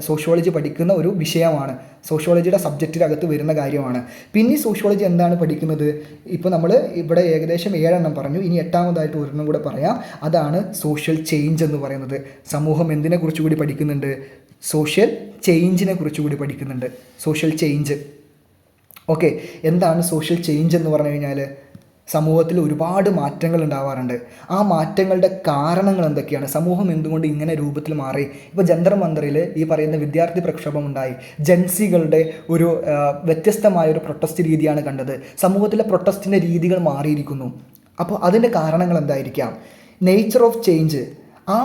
സോഷ്യോളജി പഠിക്കുന്ന ഒരു വിഷയമാണ്, സോഷ്യോളജിയുടെ സബ്ജക്റ്റിനകത്ത് വരുന്ന കാര്യമാണ്. പിന്നെ സോഷ്യോളജി എന്താണ് പഠിക്കുന്നത്, ഇപ്പോൾ നമ്മൾ ഇവിടെ ഏകദേശം 7 എണ്ണം പറഞ്ഞു, ഇനി 8ാമതായിട്ട് ഒരെണ്ണം കൂടെ പറയാം. അതാണ് സോഷ്യൽ ചേഞ്ച് എന്ന് പറയുന്നത്. സമൂഹം എന്തിനെ കുറിച്ച് കൂടി പഠിക്കുന്നുണ്ട്, സോഷ്യൽ ചേഞ്ചിനെ കുറിച്ച് കൂടി പഠിക്കുന്നുണ്ട്. Social change, okay. എന്താണ് സോഷ്യൽ ചേഞ്ച് എന്ന് പറഞ്ഞു കഴിഞ്ഞാൽ, സമൂഹത്തിൽ ഒരുപാട് മാറ്റങ്ങൾ ഉണ്ടാവാറുണ്ട്. ആ മാറ്റങ്ങളുടെ കാരണങ്ങൾ എന്തൊക്കെയാണ്, സമൂഹം എന്തുകൊണ്ട് ഇങ്ങനെ രൂപത്തിൽ മാറി? ഇപ്പോൾ ജന്തർ മന്ദറിൽ ഈ പറയുന്ന വിദ്യാർത്ഥി പ്രക്ഷോഭം ഉണ്ടായി. ജൻസികളുടെ ഒരു വ്യത്യസ്തമായ ഒരു പ്രൊട്ടസ്റ്റ് രീതിയാണ് കണ്ടത്. സമൂഹത്തിലെ പ്രൊട്ടസ്റ്റിൻ്റെ രീതികൾ മാറിയിരിക്കുന്നു. അപ്പോൾ അതിൻ്റെ കാരണങ്ങൾ എന്തായിരിക്കാം? നേച്ചർ ഓഫ് ചേഞ്ച്, ആ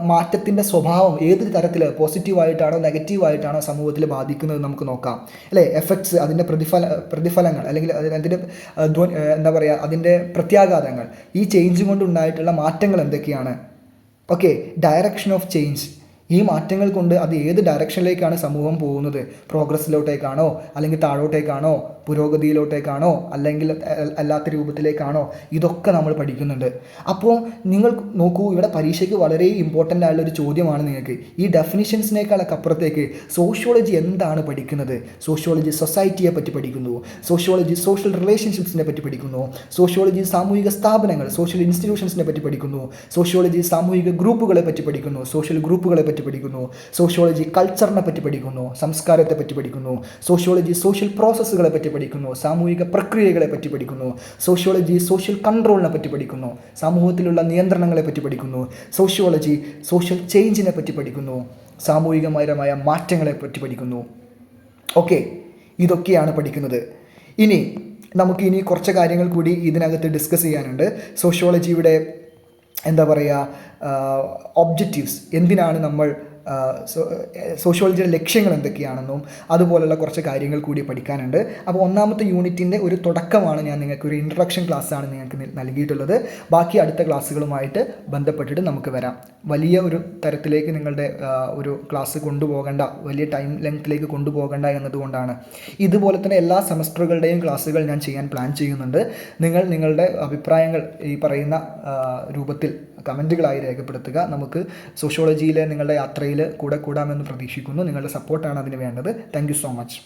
മാറ്റത്തിൻ്റെ സ്വഭാവം ഏത് തരത്തിൽ പോസിറ്റീവായിട്ടാണോ നെഗറ്റീവായിട്ടാണോ സമൂഹത്തിൽ ബാധിക്കുന്നത് നമുക്ക് നോക്കാം അല്ലേ? എഫക്ട്സ്, അതിൻ്റെ പ്രതിഫലങ്ങൾ അല്ലെങ്കിൽ അതിൻ്റെ എന്താ പറയുക, അതിൻ്റെ പ്രത്യാഘാതങ്ങൾ, ഈ ചേഞ്ച് കൊണ്ടുണ്ടായിട്ടുള്ള മാറ്റങ്ങൾ എന്തൊക്കെയാണ്? ഓക്കെ. ഡയറക്ഷൻ ഓഫ് ചേഞ്ച്, ഈ മാറ്റങ്ങൾ കൊണ്ട് അത് ഏത് ഡയറക്ഷനിലേക്കാണ് സമൂഹം പോകുന്നത്? പ്രോഗ്രസ്സിലോട്ടേക്കാണോ, അല്ലെങ്കിൽ താഴോട്ടേക്കാണോ, പുരോഗതിയിലോട്ടേക്കാണോ, അല്ലെങ്കിൽ അല്ലാത്ത രൂപത്തിലേക്കാണോ? ഇതൊക്കെ നമ്മൾ പഠിക്കുന്നുണ്ട്. അപ്പോൾ നിങ്ങൾ നോക്കൂ, ഇവിടെ പരീക്ഷയ്ക്ക് വളരെ ഇമ്പോർട്ടൻ്റ് ആയിട്ടുള്ളൊരു ചോദ്യമാണ് നിങ്ങൾക്ക്. ഈ ഡെഫിനിഷൻസിനേക്കാളൊക്കെ അപ്പുറത്തേക്ക് സോഷ്യോളജി എന്താണ് പഠിക്കുന്നത്? സോഷ്യോളജി സൊസൈറ്റിയെ പറ്റി പഠിക്കുന്നു, സോഷ്യോളജി സോഷ്യൽ റിലേഷൻഷിപ്സിനെ പറ്റി പഠിക്കുന്നു, സോഷ്യോളജി സാമൂഹിക സ്ഥാപനങ്ങൾ, സോഷ്യൽ ഇൻസ്റ്റിറ്റ്യൂഷൻസിനെ പറ്റി പഠിക്കുന്നു, സോഷ്യോളജി സാമൂഹിക ഗ്രൂപ്പുകളെ പറ്റി പഠിക്കുന്നു, സോഷ്യൽ ഗ്രൂപ്പുകളെ പറ്റി പഠിക്കുന്നു, സോഷ്യോളജി കൾച്ചറിനെ പറ്റി പഠിക്കുന്നു, സംസ്കാരത്തെ പറ്റി പഠിക്കുന്നു, സോഷ്യോളജി സോഷ്യൽ പ്രോസസ്സുകളെ പറ്റി പഠിക്കുന്നു, സാമൂഹിക പ്രക്രിയകളെ പറ്റി പഠിക്കുന്നു, സോഷ്യോളജി സോഷ്യൽ കൺട്രോളിനെ പറ്റി പഠിക്കുന്നു, സമൂഹത്തിലുള്ള നിയന്ത്രണങ്ങളെ പറ്റി പഠിക്കുന്നു, സോഷ്യോളജി സോഷ്യൽ ചേഞ്ചിനെ പറ്റി പഠിക്കുന്നു, സാമൂഹികപരമായ മാറ്റങ്ങളെ പറ്റി പഠിക്കുന്നു. ഓക്കെ, ഇതൊക്കെയാണ് പഠിക്കുന്നത്. നമുക്കിനി കുറച്ച് കാര്യങ്ങൾ കൂടി ഇതിനകത്ത് ഡിസ്കസ് ചെയ്യാനുണ്ട്. സോഷ്യോളജിയുടെ എന്താ പറയുക, ഒബ്ജക്റ്റീവ്സ്, എന്തിനാണ് നമ്മൾ സോഷ്യോളജിയുടെ ലക്ഷ്യങ്ങൾ എന്തൊക്കെയാണെന്നും അതുപോലുള്ള കുറച്ച് കാര്യങ്ങൾ കൂടി പഠിക്കാനുണ്ട്. അപ്പോൾ 1ാമത്തെ യൂണിറ്റിൻ്റെ ഒരു തുടക്കമാണ് ഞാൻ നിങ്ങൾക്ക്, ഒരു ഇൻട്രൊഡക്ഷൻ ക്ലാസ്സാണ് നിങ്ങൾക്ക് നൽകിയിട്ടുള്ളത്. ബാക്കി അടുത്ത ക്ലാസ്സുകളുമായിട്ട് ബന്ധപ്പെട്ടിട്ട് നമുക്ക് വരാം. വലിയ ഒരു തരത്തിലേക്ക് നിങ്ങളുടെ ഒരു ക്ലാസ് കൊണ്ടുപോകേണ്ട, വലിയ ടൈം ലെങ്ത്തിലേക്ക് കൊണ്ടുപോകേണ്ട എന്നതുകൊണ്ടാണ്. ഇതുപോലെ തന്നെ എല്ലാ സെമസ്റ്ററുകളുടെയും ക്ലാസ്സുകൾ ഞാൻ ചെയ്യാൻ പ്ലാൻ ചെയ്യുന്നുണ്ട്. നിങ്ങളുടെ അഭിപ്രായങ്ങൾ ഈ പറയുന്ന രൂപത്തിൽ കമൻറ്റുകളായി രേഖപ്പെടുത്തുക. നമുക്ക് സോഷ്യോളജിയിലെ നിങ്ങളുടെ യാത്രയിൽ കൂടെ കൂടാമെന്ന് പ്രതീക്ഷിക്കുന്നു. നിങ്ങളുടെ സപ്പോർട്ടാണ് അതിന് വേണ്ടത്. Thank you so much.